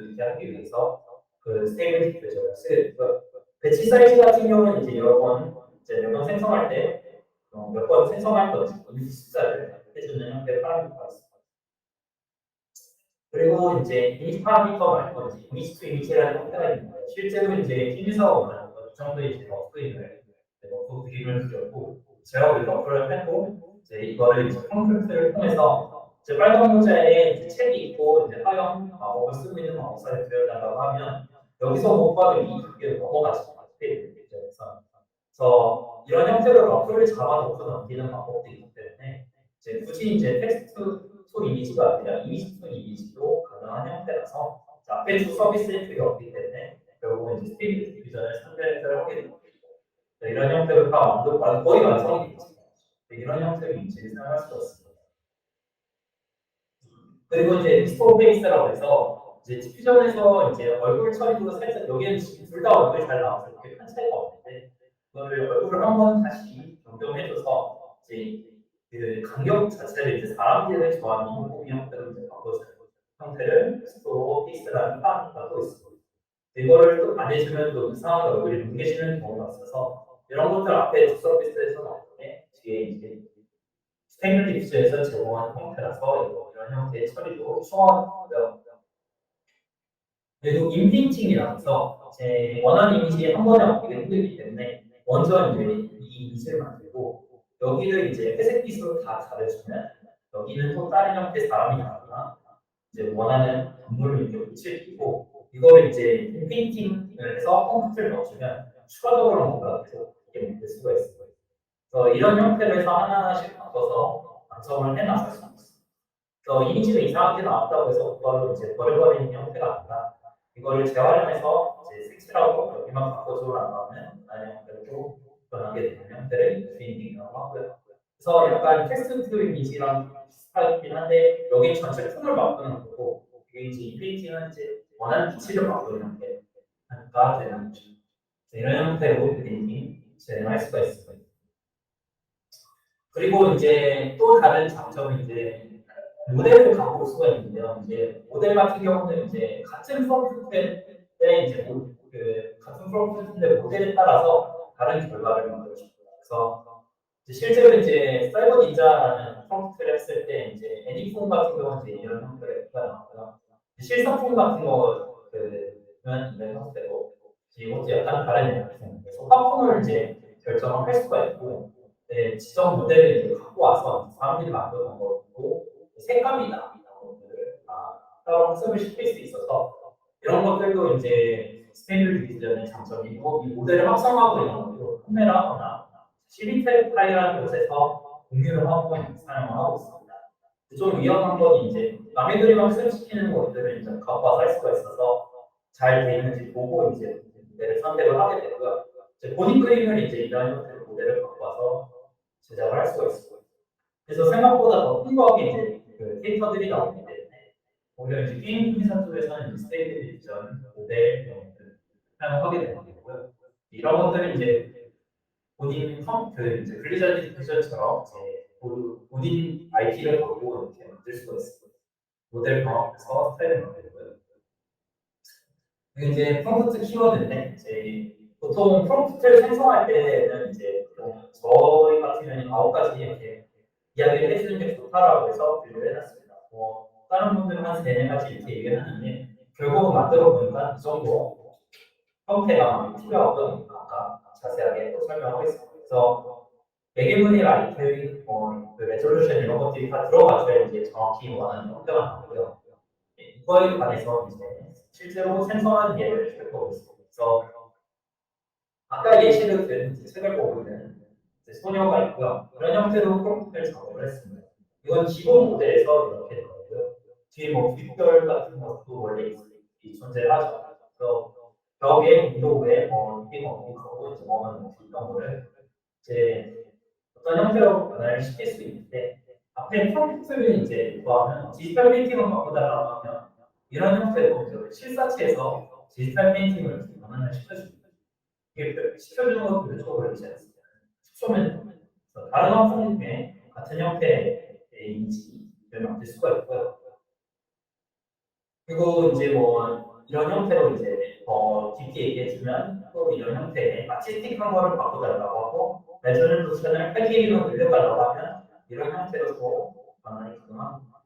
B: 이렇게 하기 위해서 그 스테이블 디퓨저를 쓰고 배치 사이즈 같은 경우는 이제 몇 번 생성할 때 몇 번 생성할 건지 이미지 숫자를 해주는 형태의 파라미터가 있습니다. 그리고 이제 이미지 파라미터 말고 이미지 투 이미지라는 형태가 있는데 실제로 이제 팀에서 원하는 이 정도의 이제 러프임을 그림을 그렸고 제가 이 러프를 했고 이제 이거를 이제 컴퓨터를 통해서 이제 빨간 모자에 이제 책이 있고 이제 화형 마법을 쓰고 있는 마법사를 그려달라고 하면 여기서 못 봐도 이 두께를 넘어가지 않게 되겠죠. 그래서 이런 형태로 러프를 잡아놓고 넘기는 방법도 있기 때문에 이제 굳이 이제 텍스트 투 이미지가 아니라 이미지 투 이미지도 가능한 형태라서 앞에 두 서비스의 필요 없기 때문에 결국은 이제 스테이트 디비전을 선택을 하게 됩니다. 이런 형태로 다 거의 완성이 되겠습니다. 이런 형태로 이미지를 사용할 수 없습니다. 그리고 이제 믹스토 페이스라고 해서 이제 디퓨전에서 이제 얼굴 처리도 살짝 여기는 둘 다 얼굴이 잘 나와서 이렇게 큰 차이가 없는데 그거를 얼굴을 한번 다시 변경해줘서 이제 그 간격 자체를 이제 사람들을 좋아하는 호흡이 형태로 이제 바꿔주는 형태를 믹스토 페이스라는 파라미터가 있습니다. 이거를 또 안 해주면 또 이상하게 얼굴이 뭉개지는 경우가 있어서 이런 것들 앞에 두 서비스에서 나오는데 뒤에 이제 스테이블 디퓨저에서 제공한 형태라서 이런 형태의 처리도 수월하고요. 그리고 인페인팅이라고 해서 제 원하는 이미지에 한 번에 얻기가 힘들기 때문에 먼저 이제 이 이미지를 만들고 여기를 이제 회색빛으로 다 가려주면 여기는 또 다른 형태의 사람이 나거나 이제 원하는 건물을 이렇게 붙일 끼고 이거를 이제 인페인팅을 해서 컴퓨터를 넣어주면 추가적으로 뭔가 계속 이렇게 만들 수가 있습니다. 그래서 이런 형태로 해서 하나하나씩 바꿔서 완성을 해 나갈 수 있습니다. 그래서 이미지가 이상하게 나왔다고 해서 그거를 이제 버려버리는 형태가 아니라 이거를 재활용해서 이제 색칠하고 여기만 바꿔주라고 하면 다른 형태로 변하게 되는 형태를 인페인팅이라고 하고요. 그래서 약간 텍스트 이미지랑 비슷하긴 한데 여기 전체 톤을 바꾸는 거고 이게 이제 인페인팅은 이제 원하는 빛을 바꾸는 형태가 되는 거죠. 이런 형태로 그림이 진행할 수가 있습니다. 그리고 이제 또 다른 장점은 이제 모델을 갖고 올 수가 있는데요. 이제 모델 같은 경우는 이제 같은 프롬프트에 이제 같은 프롬프트인데 모델에 따라서 다른 결과를 만들어줍니다. 그래서 실제로 이제 사이버 닌자라는 프롬프트를 했을 때 이제 애니폼 같은 경우는 이제 이런 형태가 나오고요. 실사품 같은 거는 이런 형태로 이것도 약간 다른 형태. 그래서 화풍을 이제 결정을 할 수가 있고 네, 지정 모델을 이제 갖고 와서 사람들이 만드는 거고 색감이나 이런 것들을 따로 학습을 시킬 수 있어서 이런 것들도 이제 스테이블 디비전의 장점이고 이 모델을 합성하고 이런 것도 판매를 하거나 시리테파이라는 곳에서 공유를 하고 사용을 하고 있습니다. 좀 위험한 건 이제 남의 그림 학습시키는 것들을 이제 갖고 와서 할 수가 있어서 잘 돼 있는지 보고 이제 모델을 선택을 하게 되고요. 이제 본인 그림을 이제 이런 형태로 모델을 갖고 와서 제작을 할 수가 있어요. 그래서 생각보다 더 풍부하게 이제 그 데이터들이 나오기 때문에 오히려 이제 게임 회사 쪽에서는 스테이트 디비전 모델 이런 것들을 사용하게 되는 거고요. 이런 것들은 이제 본인 이제 블리자드 디비전처럼 이제 본인 IP를 갖고 이렇게 만들 수가 있어요. 모델 병합해서 스타일을 만들고요. 그리고 이제 프롬프트 키워드인데 이제 보통 프롬프트를 생성할 때는 이제 보통 저희 같은 경우는 9가지 이렇게 이야기를 해주는 게 좋다라고 해서 분류를 해놨습니다. 다른 분들은 한 3-4가지 이렇게 얘기하는데 결국은 만들어 보니까 이 정도 형태가 필요하고요. 아까 자세하게 또 설명하겠습니다. 그래서 매개문의 라이트, 그 레졸루션 이런 것들이 다 들어가줘야 이제 정확히 원하는 형태가 나오고요. 이거에 관해서 이제 실제로 생성하는 예를 살펴보겠습니다. 그래서 아까 예시를 든 책을 보고 있는 소녀가 있고요. 이런 형태로 프롬프트를 작업을 했습니다. 이건 기본 모델에서 이렇게 나오고요. 뒤에 뭐 빗별 같은 것도 원래 존재하죠. 그래서 벽에 윈도우에 이게 있고 이제 이런 거를 이제 어떤 형태로 변화를 시킬 수 있는데 앞에 프롬프트를 이제 구하면 디지털 페인팅을 바꿔달라고 하면 이런 형태로 실사체에서 디지털 페인팅을 변환을 시켜줍니다. 이게 시켜주는 것도 왼쪽으로 그렇지 않습니다. 숙소면 다른 화풍 중에 같은 형태의 이미지를 만들 수가 있고요. 그리고 이제 뭐 이런 형태로 이제 더 깊게 얘기해주면 또 이런 형태의 아티스틱한 거를 바꿔달라고 하고 레저널루션을 8K로 늘려달라고 하면 이런 형태로 또 변환이 가능합니다.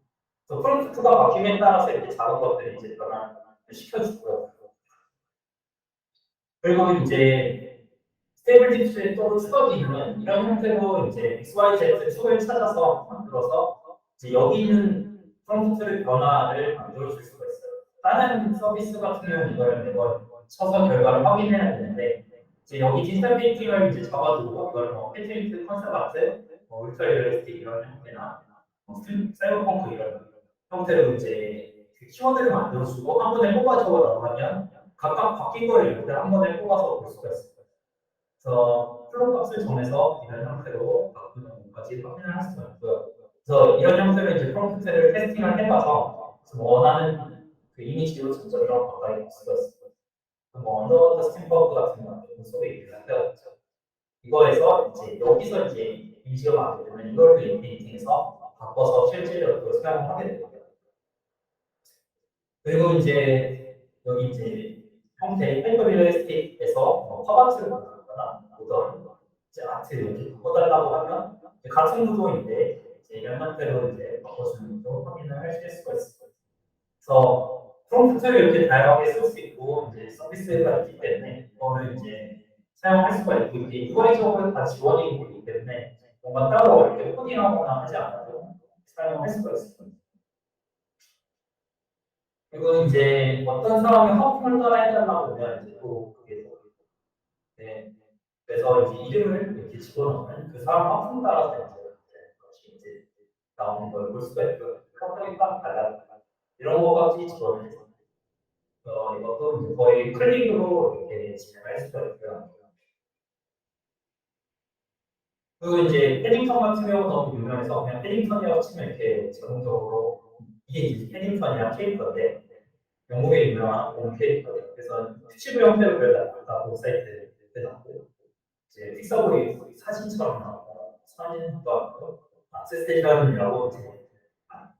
B: 또 프롬프트가 바뀜에 따라서 이렇게 작은 것들이 이제 변환을 시켜주고요. 그리고 이제 스테이블 딥스의 또 추가 기능은 이런 형태로 이제 XYZ 축을 찾아서 만들어서 이제 여기 있는 프롬프트를 변화를 만들어 줄 수가 있어요. 다른 서비스 같은 경우는 이걸 매번 쳐서 결과를 확인해야 되는데 이제 여기 디지털 페인팅을 이제 잡아두고 이걸 뭐 페인트 컨셉 아트, 울트라 리얼리스틱 이런 형태나 사이버펑크 이런 형태로 이제 그 키워드를 만들어주고 한 번에 뽑아 적어 나가면 각각 바뀐 거를 이렇게 한 번에 뽑아서 볼 수가 있어요. 그래서 플롯 값을 정해서 이런 형태로 바꾸는 것까지 확인을 할 수가 있고요. 그래서 이런 형태로 이제 프롬프트를 테스팅을 해봐서 원하는 그 이미지로 점점점 가까이 갈 수가 있어요. 뭐 언더워터 스팀버그 같은 경우는 소리 얘기를 해봤죠. 이거에서 이제 여기서 이제 이미지가 나오게 되면 이걸 또 인피니팅에서 바꿔서 실질적으로 사용을 하게 됩니다. 그리고 이제 여기 이제 형태 페이퍼 리얼리스틱에서 파바트를 만들거나 모던 이제 아트 이렇게 바꿔달라고 하면 같은 구도인데 이제 이런 형태로 이제 바꿔주는 것도 확인을 하실 수가 있습니다. 그래서 프롬프트를 이렇게 다양하게 쓸 수 있고 이제 서비스가 있기 때문에 이거를 이제 사용할 수가 있고 이게 UI적으로 다 지원이 되기 때문에 뭔가 따로 이렇게 코딩하거나 하지 않아도 사용할 수가 있습니다. 그리고 이제 어떤 사람이 화풍을 따라 해달라고 하면 이제 또 그게 또 네. 그래서 이제 이름을 이렇게 집어넣으면 그 사람 화풍 따라서 이제 것이 이제 나오는 걸 볼 수가 있고요. 화풍이 딱 달라 이런 것까지 집어넣어서 이것도 이제 거의 클릭으로 이렇게 진행할 수가 있고요. 그리고 이제 패딩턴 같은 경우는 너무 유명해서 그냥 패딩턴이라고 치면 이렇게 자동적으로 이게 이제 패딩턴이랑 캐릭터인데 영국의 유명한 홈 캐릭터예요. 그래서 퓨치브 형태로 그려놨다고 사이트 이렇게 나오고 이제 픽서블이 사진처럼 나오고 사진도 하고 악세스테이션이라고 이제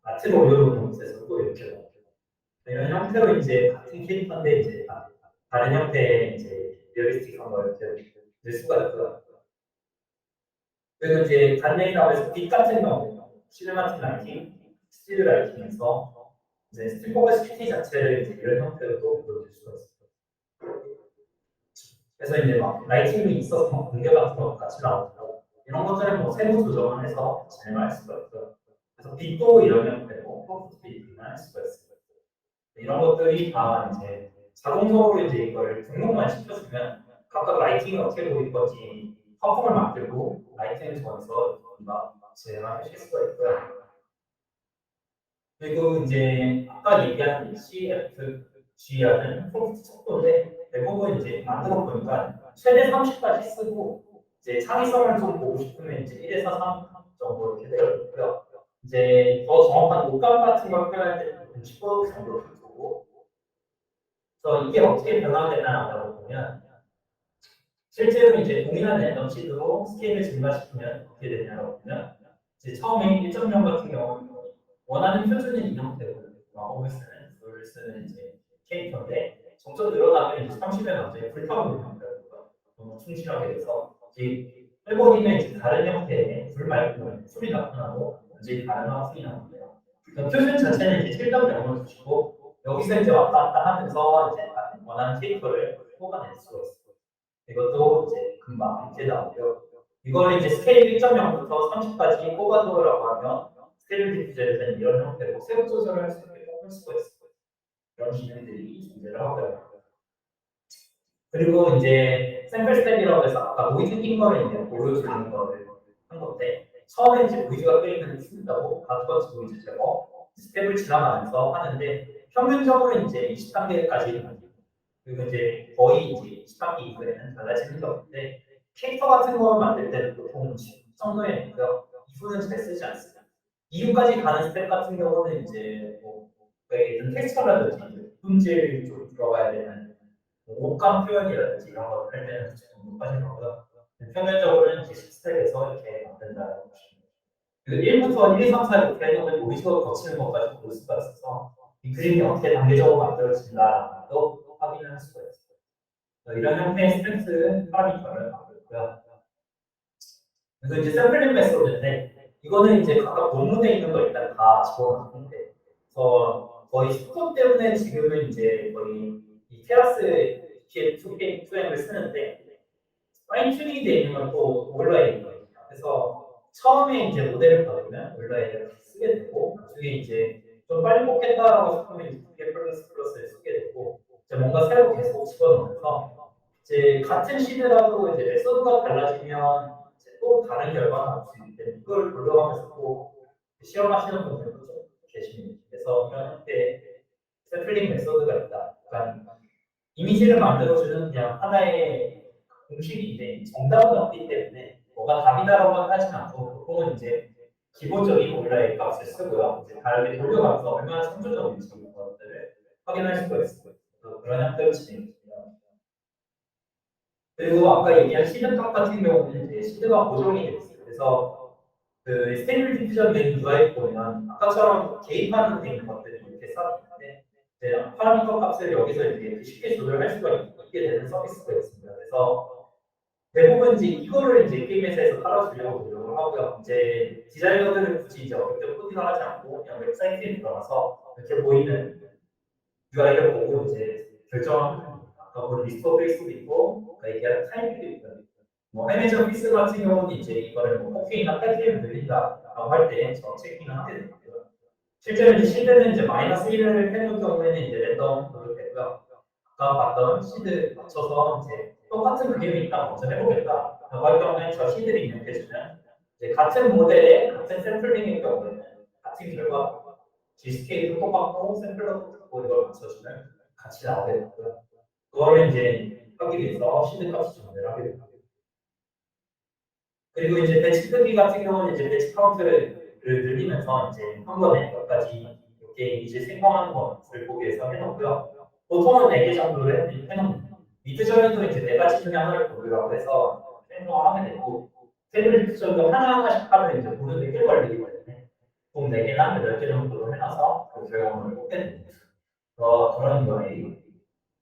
B: 아트 올려놓은 곳에서 또 이렇게 나오고 이런 형태로 이제 같은 캐릭터인데 이제 다른 형태의 이제 리얼리스틱한 걸 이렇게 낼 수가 있고요. 그리고 이제 단내이나에서 빛 같은 경우 시네마틱 라이팅, 스틸 라이팅에서 이제 스틸 포커스 시티 자체를 이제 이런 형태로 또 보여줄 수가 있어요. 그래서 이제 막 라이팅이 있어서 막 공개 같은 거 같이 나오고 이런 것들은 뭐 세부 조정을 해서 진행할 수가 있어요. 그래서 빛도 이런 형태로 프로프트 빛을 할 수가 있어요. 이런 것들이 다 이제 자동적으로 이제 이걸 등록만 시켜주면 각각 라이팅이 어떻게 보일 건지 화풍을 만들고 라이팅을 정해서 진행하실 수가 있고요. 그리고 이제 아까 얘기한 CFG라는 프롬프트 척도인데 대부분 이제 만들어 보니까 최대 30까지 쓰고 이제 창의성을 좀 보고 싶으면 이제 1에서 3 정도 이렇게 되어 있고요. 이제 더 정확한 옷감 같은 걸 표현할 때는 10% 정도 두고 그래서 이게 어떻게 변화되나라고 보면 실제로 이제 동일한 랜덤 시드로 스케일을 증가시키면 어떻게 되냐고 보면 이제 처음에 1.0 같은 경우는 원하는 표준은 이 형태고 마법을 쓰는 불을 쓰는 이제 캐릭터인데 점점 늘어나면 이제 30에 갑자기 불타오르는 형태로 너무 충실하게 돼서 이제 회복이면 이제 다른 형태의 불 말고 풀이 나타나고 이제 다른 화풍이 나오는데요. 표준 자체는 이제 7.0을 두시고 여기서 이제 왔다 갔다 하면서 이제 원하는 캐릭터를 뽑아낼 수가 있어요. 이것도 이제 금방 이렇게 나오고요. 이걸 이제 스케일 1.0부터 30까지 뽑아두라고 하면 스케일 디퓨저에서는 이런 형태로 세부 조절을 할 수 있게 뽑을 수가 있어요. 이런 기능들이 존재를 하고요. 그리고 이제 샘플 스텝이라고 해서 아까 노이즈 낀 거를 이제 보여주는 거를 한 건데 처음에 이제 노이즈가 끓이면 쓴다고 가스버치 노이즈 제거 스텝을 지나가면서 하는데 평균적으로 이제 20단계까지 그리고 이제 거의 이제 20단계 이후에는 달라지는 게 없는데 캐릭터 같은 거 만들 때는 보통 10 정도에 있고요. 이후는 잘 쓰지 않습니다. 이후까지 가는 스텝 같은 경우는 이제 뭐 예를 텍스처라든지 품질 좀 들어가야 되는 옷감 표현이라든지 이런 거 할 때는 좀 높아질 거고요. 평균적으로는 이제 10스텝에서 이렇게 만든다고 보시면 돼요. 그 1부터 1, 2, 3, 4 이렇게 해놓으면 오리지널 거치는 것까지 볼 수가 있어서 이 그림이 어떻게 단계적으로 만들어진다도 확인을 할 수가 있어요. 이런 형태의 스트레스 파라미터를 갖고 있고요. 그래서 이제 샘플링 메소드인데 이거는 이제 각각 본문에 있는 거 일단 다 집어넣는데 그래서 거의 스코 때문에 지금은 이제 거의 이 테라스2M을 쓰는데 파인 튜닝이 되어 있는 건 또 올라에이거든요. 그래서 처음에 이제 모델을 받으면 올라에이를 쓰게 되고 나중에 이제 좀 빨리 뽑겠다라고 싶으면 이제 2개 플러스를 쓰게 되고 이제 뭔가 새로 계속 집어넣어서 이제 같은 시드라도 이제 메소드가 달라지면 이제 또 다른 결과가 나올 수 있기 때문에 이걸 돌려가면서 또 시험하시는 분들도 좀 계십니다. 그래서 이런 형태의 샘플링 메소드가 있다. 그러니까 이미지를 만들어주는 그냥 하나의 공식인데 정답은 없기 때문에 뭐가 답이다라고 하진 않고 보통은 이제 기본적인 온라인 값을 쓰고요. 이제 다르게 돌려가면서 얼마나 창조적인지 이런 것들을 확인할 수가 있어요. 그런 형태로 진행됩니다. 그리고 아까 얘기한 시드값 같은 경우는 이제 시드가 고정이 되어 있어요. 그래서 그 스테이블 디퓨전 된 UI 보면 아까처럼 개입하는 데 있는 것들이 이렇게 싹 있는데 이제 파라미터 값을 여기서 이제 쉽게 조절할 수가 있게 되는 서비스가 있습니다. 그래서 대부분 이제 이거를 이제 게임 회사에서 깔아주려고 노력을 하고요. 이제 디자이너들은 굳이 이제 어렵게 코딩을 하지 않고 그냥 웹사이트에 들어가서 이렇게 보이는 UI를 보고 이제 결정하면 됩니다. 아까 본 리스토 페이스도 있고, 그러니까 얘기하는 타입도 있고요. 뭐 해내저 피스 같은 경우는 이제 이거를 뭐 포케이나 패키를 늘린다라고 할 때 저 체킹을 하게 되고요. 실제로 이제 시드는 이제 마이너스 1을 해놓은 경우에는 이제 랜덤으로 되고요. 아까 봤던 시드 맞춰서 이제 똑같은 그림이 있다 먼저 해보겠다. 라고 할 경우에 저 시드를 입력해주면 이제 같은 모델의 같은 샘플링의 경우에는 같은 결과 G스케일도 똑같고 샘플러도 똑같고 이걸 맞춰주면 같이 나오게 되고요. 그거를 이제 하기 위해서 시드 값이 정의를 하게 됩니다. 그리고 이제 배치 크기 같은 경우는 이제 배치 카운트를 늘리면서 이제 한 번에 몇 가지 이렇게 이제 생성하는 것을 보기 위해서 해놓고요. 보통은 4개 정도를 해놓습니다. 미드저니도 이제 네 가지 중에 하나를 고르라고 해서 생성을 하게 되고 테이블 디퓨전도 하나하나씩 하면 이제 보는데 꽤 걸리기 때문에 총 4개나 8개 정도로 해놔서 그 결과물을 뽑게 됩니다. 그런 거에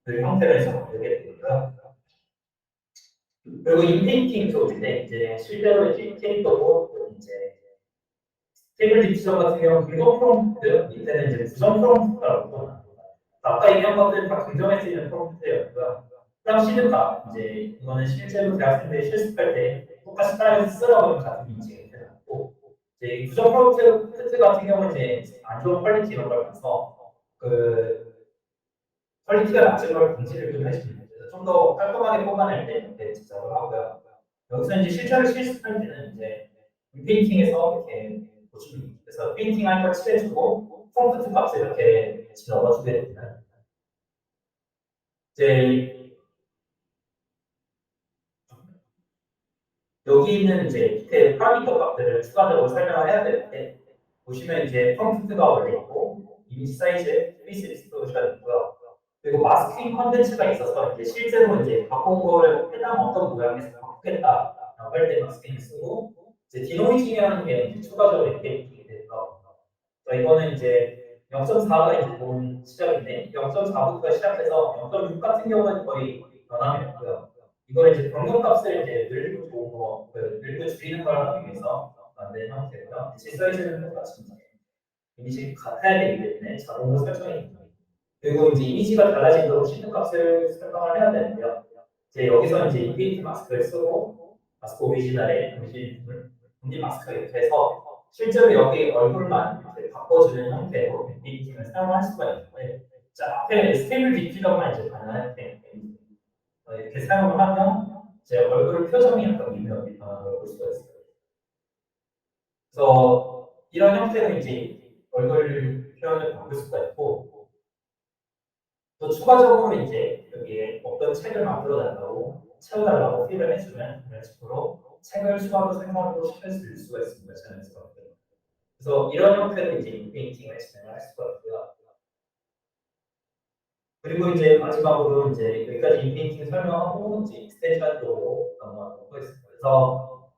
B: 그 형태를 만들게 되고요. 그리고 인페인팅 쪽인데 이제 실제로 이제 캐릭터고 이제 테이블 디퓨전 같은 경우는 긍정 프롬프트, 이때는 이제 부정 프롬프트라고 보나. 아까 얘기한 것들은 다 긍정에 쓰이는 프롬프트였고요. 그다음 시드값, 이제 이거는 실제로 대학생들이 실습할 때 똑같이 따라서 쓰라고 같은 인지가 되고, 이제 부정 프롬프트 같은 경우는 이제 안 좋은 퀄리티 이런 걸 봐서 그 퀄리티가 낮은 걸 공지를 좀 해줍니다. 그래서 좀 더 깔끔하게 뽑아낼 때 이렇게 제작을 하고요. 여기서 이제 실제로 실습할 때는 이제 페인팅에서 이렇게 보시면 그래서 페인팅 할 걸 칠해주고 프롬프트 값을 이렇게 넣어주게 됩니다. 이제 여기 있는 이제 밑에 파라미터 값들을 추가적으로 설명을 해야 되는데 보시면 이제 프롬프트가 원래 있고 이미지 사이즈, 페이스 리스토가 있고요. 그리고 마스킹 컨텐츠가 있어서 이제 실제로 이제 바꾼 거를 해당 어떤 모양에서 바꾸겠다라고 할 때 마스킹을 쓰고 이제 디노이징이라는 게 이제 추가적으로 이렇게 있게 돼서 이거는 이제 0.4가 이제 본 시작인데 0.4부터 시작해서 0.6 같은 경우는 거의 변함이 없고요. 이걸 이제 변경값을 이제 늘리고 좋은 거, 늘리고 줄이는 걸 하기 위해서 만든 형태고요. 질서이즈는 똑같이 이미지 같아야 되기 때문에 자동으로 설정이 됩니다. 그리고 이제 이미지가 달라지도록 시트값을 설정을 해야 되는데요. 이제 여기서 이제 인피니티 마스크를 쓰고 마스크 오리지널에 분리 마스크가 이렇게 해서 실제로 여기 얼굴만 이렇게 바꿔주는 형태로 인피니티를 사용할 수가 있는데 자, 앞에 스테이블 디퓨저만 이제 가능한 형태 이렇게 사용을 하면 제 얼굴 표정이 약간 미묘하게 변하는 걸 볼 수가 있어요. 그래서 이런 형태로 이제 얼굴 표현을 바꿀 수가 있고 또 추가적으로 이제 여기에 어떤 책을 만들어 달라고 채워달라고 필요를 해주면 이런 식으로 책을 추가로 생성을 시킬 수가 있습니다. 그래서 이런 형태로 이제 인페인팅을 진행을 할 수가 있고요. 그리고 이제 마지막으로 이제 여기까지 인페인팅 설명하고 이제 익스텐션 쪽으로 넘어가도록 하겠습니다. 그래서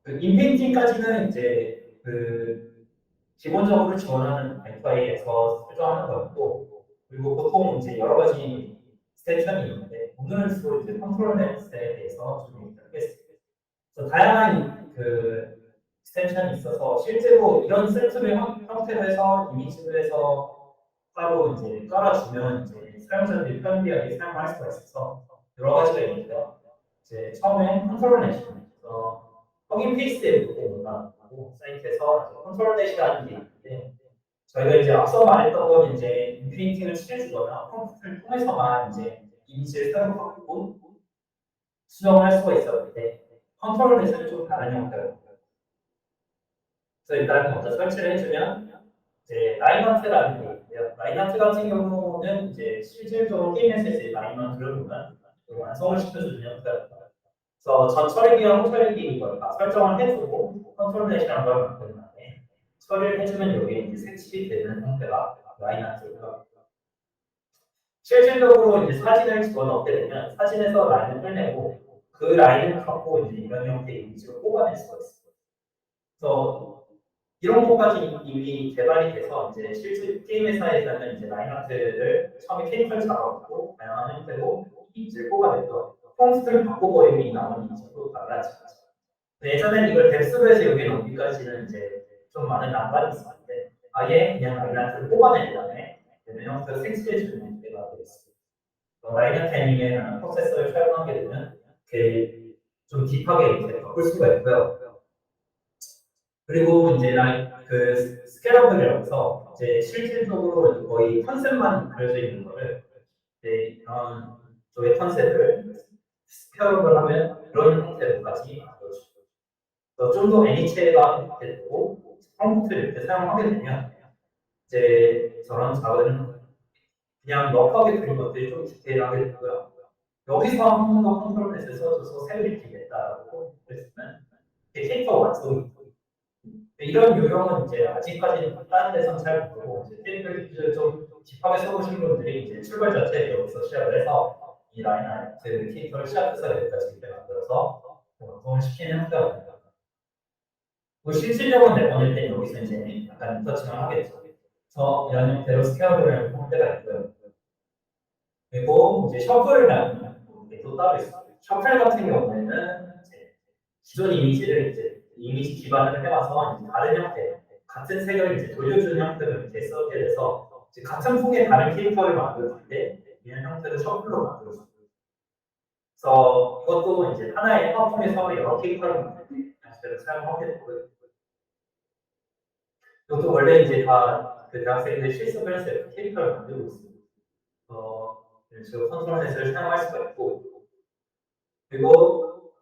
B: 그 인페인팅까지는 이제 그 기본적으로 지원하는 FI에서 설정하는 거였고 그리고 보통 이제 여러 가지 스테이션이 있는데 오늘은 주로 이제 컨트롤 넷에 대해서 좀 얘기를 하겠습니다. 그래서 다양한 그 스테이션이 있어서 실제로 이런 세트를 형태로 해서 이미지로 해서 따로 이제 깔아주면 이제 사용자들이 편리하게 사용할 수가 있어서 여러 가지가 있는데요. 이제 처음에 컨트롤 넷에서 허깅 페이스에 보고 사이트에서 컨트롤 넷이라는 게 있는데 저희가 이제 앞서 말했던 건 이제 인피니팅을 칠해주거나 컴퓨터를 통해서만 이제 이미지를 새로 바꾸고 수정을 할 수가 있었는데 컨트롤 넷은 좀 다른 형태예요. 그래서 일단 먼저 설치를 해주면 이제 라인하트라는 게 있는데요. 라인하트 같은 경우는 이제 실질적으로 게임에서 이제 라인만 들어보면 완성을 시켜주는 형태입니다. 그래서 전 처리기와 후 처리기 이걸 다 설정을 해주고 컨트롤 넷이라는 걸 만든 다음에 처리를 해주면 여기에 이제 색칠이 되는 형태가 라인하트고요. 실질적으로 이제 사진을 집어넣게 되면 사진에서 라인을 빼내고 그 라인을 갖고 이제 이런 형태의 이미지로 뽑아낼 수가 있어요. 그래서 이런 것까지 이미 개발이 돼서 이제 실제 게임 회사에서는 이제 라인아트를 처음에 캐릭터를 잡아놓고 다양한 형태로 이미지를 뽑아내고 폰트를 바꿔버리면 이 나오는 이미지로 달라지죠. 예전엔 이걸 뎁스로 해서 여기에 넣기까지는 이제 좀 많은 난관이 있었는데 아예 그냥 라인아트를 뽑아낸 다음에 되는 형태로 생성해주는 형태가 되겠습니다. 라인아트 애니메이션 프로세서를 사용하게 되면 이렇게 좀 딥하게 이렇게 바꿀 수가 있고요. 그리고 이제 그 스케일업이라고 해서 이제 실질적으로 거의 컨셉만 그려져 있는 거를 이제 이런 쪽의 컨셉을 스케일업을 하면 그런 형태로까지 만들어주고 좀 더 애니체가 되고 프롬프트를 이렇게 사용하게 되면 이제 저런 작은 그냥 럽하게 그린 것들이 좀 디테일하게 되고요. 여기서 한 번 더 컨트롤에서 써줘서 색을 입히겠다라고 했으면 캐릭터 완성이 이런 요령은 이제 아직까지는 다른 데서는 잘 모르고 이제 테이블 디퓨저를 좀 딥하게 써보신 분들이 이제 출발 자체에 여기서 시작을 해서 이 라인 그 캐릭터를 시작해서 여기까지 이렇게 만들어서 완성을 시키는 형태가 됩니다. 뭐 실질적으로 내보낼 때 여기서 이제 약간 터치를 하겠죠. 그래서 이런 형태로 스케어를 할 형태가 있고요. 그리고 이제 셔플이라는 게 또 따로 있어요. 셔플 같은 경우에는 이제 기존 이미지를 이제 이미지 기반을 해와서 이제 다른 형태, 같은 색을 이제 돌려주는 형태로 이렇게 쓰게 돼서 이제 같은 풍의 다른 캐릭터를 만들어줄 때 이런 형태로 셔플로 만들어줍니다. 그래서 이것도 이제 하나의 화풍에서 여러 캐릭터를 만들 때 형태를 사용하게 되고요. 이것도 원래 이제 다 그 대학생들 실습을 해서 이렇게 캐릭터를 만들고 있습니다. 이런 식으로 컨트롤넷을 사용할 수가 있고, 그리고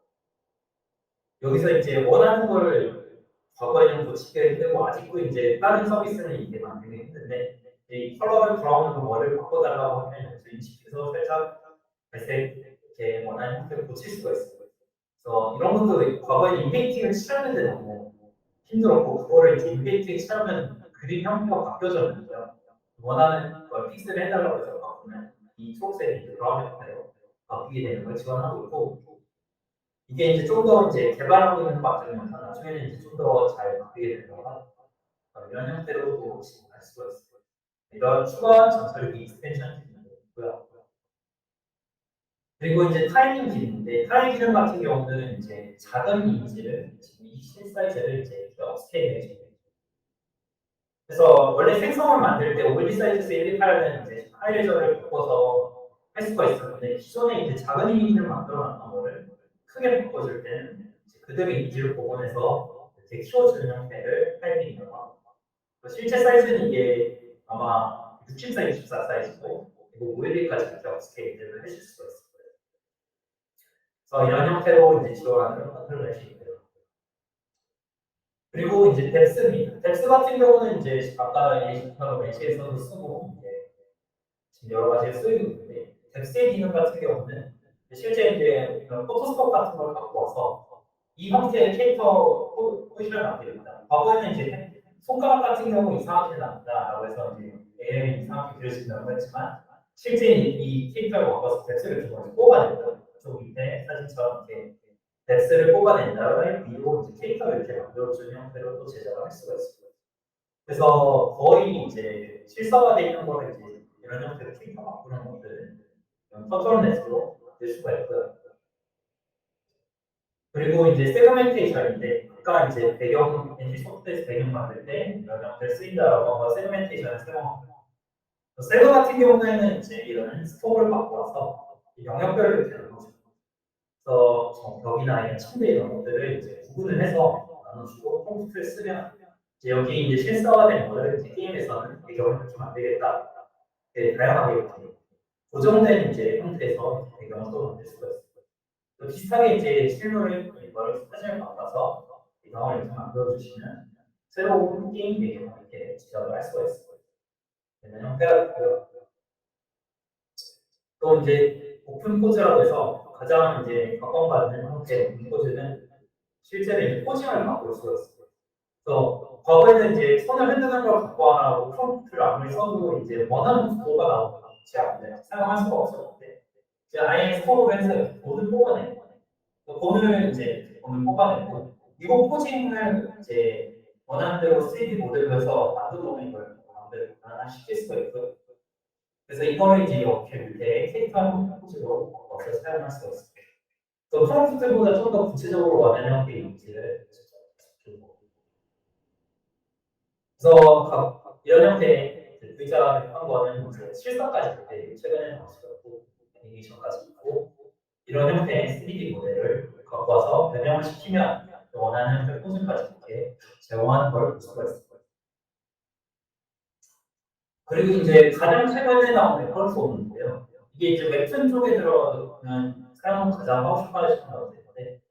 B: 여기서 이제 원하는 걸 과거에는 고치기 힘들고 아직도 이제 다른 서비스는 이게 만들기 힘든데 이 컬러를 브라운으로 뭐를 바꿔달라고 하면 인식해서 살짝 갈색 이렇게 원하는 형태를 고칠 수가 있어요. 그래서 이런 것도 과거에 인베이팅을 칠하는데 너무 힘들었고 그거를 이제 인베이팅 칠하면 그림 형태가 바뀌어졌는데요. 원하는 걸 픽스를 해달라고 해서 바꾸면 이 초록색이 이제 브라운 형태로 바뀌게 되는 걸 지원하고 있고 이게 이제 좀 더 이제 개발하고 있는 과정이어서 나중에는 이제 좀 더 잘 바뀌게 되는 거라 이런 형태로도 진행할 수가 있어요. 이런 추가 전설기 익스텐션 기능도 있고요. 그리고 이제 타이밍 기능인데 타이밍 기능 같은 경우는 이제 작은 이미지를 이 실사이즈를 이제 업스케일 해주고 그래서 원래 생성을 만들 때 올리 사이즈 128은 이제 하이레저를 바꿔서 할 수가 있었는데 기존에 이제 작은 이미지를 만들어놨던 거를 크게 바꿔줄 때는 이제 그대로 이미지를 복원해서 이렇게 키워주는 형태를 타이밍이라고 합니다. 실제 사이즈는 이게 아마 64, 64 사이즈고 그리고 512까지 이렇게 업스케일을 하실 수가 있어요. 그래서 이런 형태로 이제 지원하는 컨트롤렛이 있고요. 그리고 이제 뎁스입니다. 뎁스 같은 경우는 이제 아까 예시처럼 예시에서도 쓰고 이제 지금 여러 가지 쓰이고 있는데 뎁스의 기능 같은 경우는 실제 이제 그런 포토스톱 같은 걸 갖고 와서 이 형태의 캐릭터 포지션을 만들겠다. 과거에는 이제 손가락 같은 경우 이상하게 나온다라고 해서 이제 AI 이상하게 그려진다고 했지만 실제 이 캐릭터를 바꿔서 뎁스를 통해서 뽑아낸다. 저 밑에 사진처럼 이렇게 뎁스를 뽑아낸 다음에 위로 이제 캐릭터를 이렇게 만들어주는 형태로 또 제작을 할 수가 있습니다. 그래서 거의 이제 실사화되어 있는 거를 이제 이런 형태로 캐릭터 바꾸는 것들은 컨트롤넷으로 만들 수가 있고요. 그리고 이제 세그멘테이션인데 아까 이제 배경 엔지 소프트에서 배경 만들 때 이런 형태를 쓰인다라고 한거 세그멘테이션을 사용합니다. 세그 같은 경우에는 이제 이런 스톡을 갖고 와서 영역별로 이렇게 나눠주고 그래서 벽이나 이런 침대 이런 것들을 이제 구분을 해서 나눠주고 컴퓨터를 쓰면 이제 여기 이제 실사화된 거를 이제 게임에서는 배경을 이렇게 만들겠다. 네, 다양하게 이렇게 고정된 이제 형태에서 배경을 또 만들 수가 있어요. 또 비슷하게 이제 실물을 이걸 사진을 바꿔서 배경을 이렇게 만들어 주시면 새로운 게임 배경을 이렇게 제작을 할 수가 있어요. 이런 형태가 있고요. 또 이제 오픈 포즈라고 해서 가장 이제 각광받는 형태의 오픈 포즈는 실제로 이제 포징을 바꿀 수가 있어요. 그래서 과거에는 이제 손을 흔드는 걸 각광하고 프롬프트를 아무리 써도 이제 원하는 구도가 나오지 않는데 사용할 수가 없었는데 이제 아예 스토어로 해서 본을 뽑아내는 거예요. 본을 이제 본을 뽑아내고 이거 포징을 이제 원하는 대로 3D 모델로 해서 만들어 놓은 걸 마음대로 변환시킬 수가 있고요. 그래서 이거를 이제 이렇게 밑에 캐릭터 포즈로 바꿔서 사용할 수가 있습니다. 또 프롬프트보다 좀 더 구체적으로 원하는 형태의 이미지를 주고 그래서 이런 형태의 의자 한 거는 이제 실사까지 이렇게 최근에 나왔었고 애니메이션까지 있고 이런 형태의 3D 모델을 갖고 와서 변형을 시키면 원하는 형태 포즈까지 이렇게 제공하는 걸 볼 수가 있습니다. 그리고 이제 가장 최근에 나온 레퍼런스 오는데요. 이게 이제 웹툰 쪽에 들어가는 사용을 가장 하우스파이시라고 되는데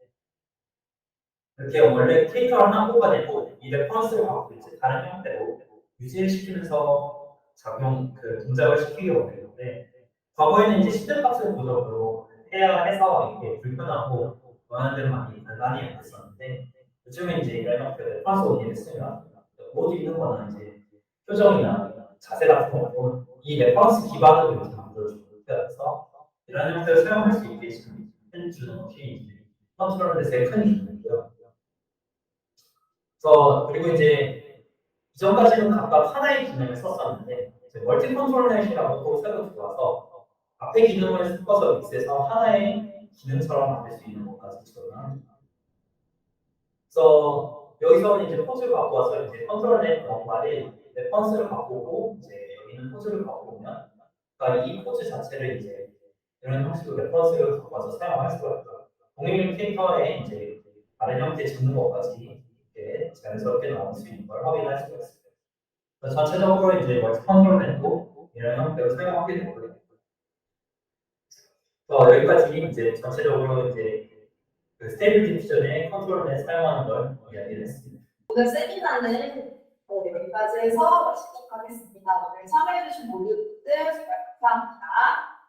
B: 이렇게 원래 캐릭터를 하나 뽑아내고 이 레퍼런스를 갖고 이제 다른 형태로 유지를 시키면서 작용 그 동작을 시키려고 되는데 과거에는 이제 시대값을 고정으로 해야 해서 이게 불편하고 원하는 대로 많이 반반이 안 됐었는데 요즘에 이제 이런 형태의 레퍼런스 오기를 쓰면 모두 있는 거는 이제 표정이나 자세 같은 거 이 레퍼런스 기반으로 이렇게 만들어주고 그래서 이런 형태를 사용할 수 있게 해주는 것이 컨트롤넷의 큰 기능이고요. 그리고 이제 이전까지는 각각 하나의 기능을 썼었는데 이제 멀티 컨트롤넷이라고 또 새로 들어와서 앞에 기능을 섞어서 믹스해서 하나의 기능처럼 만들 수 있는 것까지 지원합니다. 그래서 여기서는 이제 포즈를 갖고 와서 이제 컨트롤넷 뭔가를 레퍼런스를 바꾸고 이제 여기는 포즈를 바꾸면 그러니까 이 포즈 자체를 이제 이런 형식으로 레퍼런스를 갖고 와서 사용할 수가 있다. 동일 캐릭터에 이제 다른 형태의 짓는 것까지 이렇게 자연스럽게 나올 수 있는 걸 확인할 수가 있습니다. 그래서 전체적으로 이제 멀티 컨트롤넷도 이런 형태로 사용하게 되고요. 여기까지 이제 전체적으로 이제 그 스테이블 디퓨전의 컨트롤넷 사용하는 걸 이야기를 했습니다.
A: 오늘 세미나는 여기까지 해서 마치도록 하겠습니다. 오늘 참여해주신 모두들 수고 감사합니다.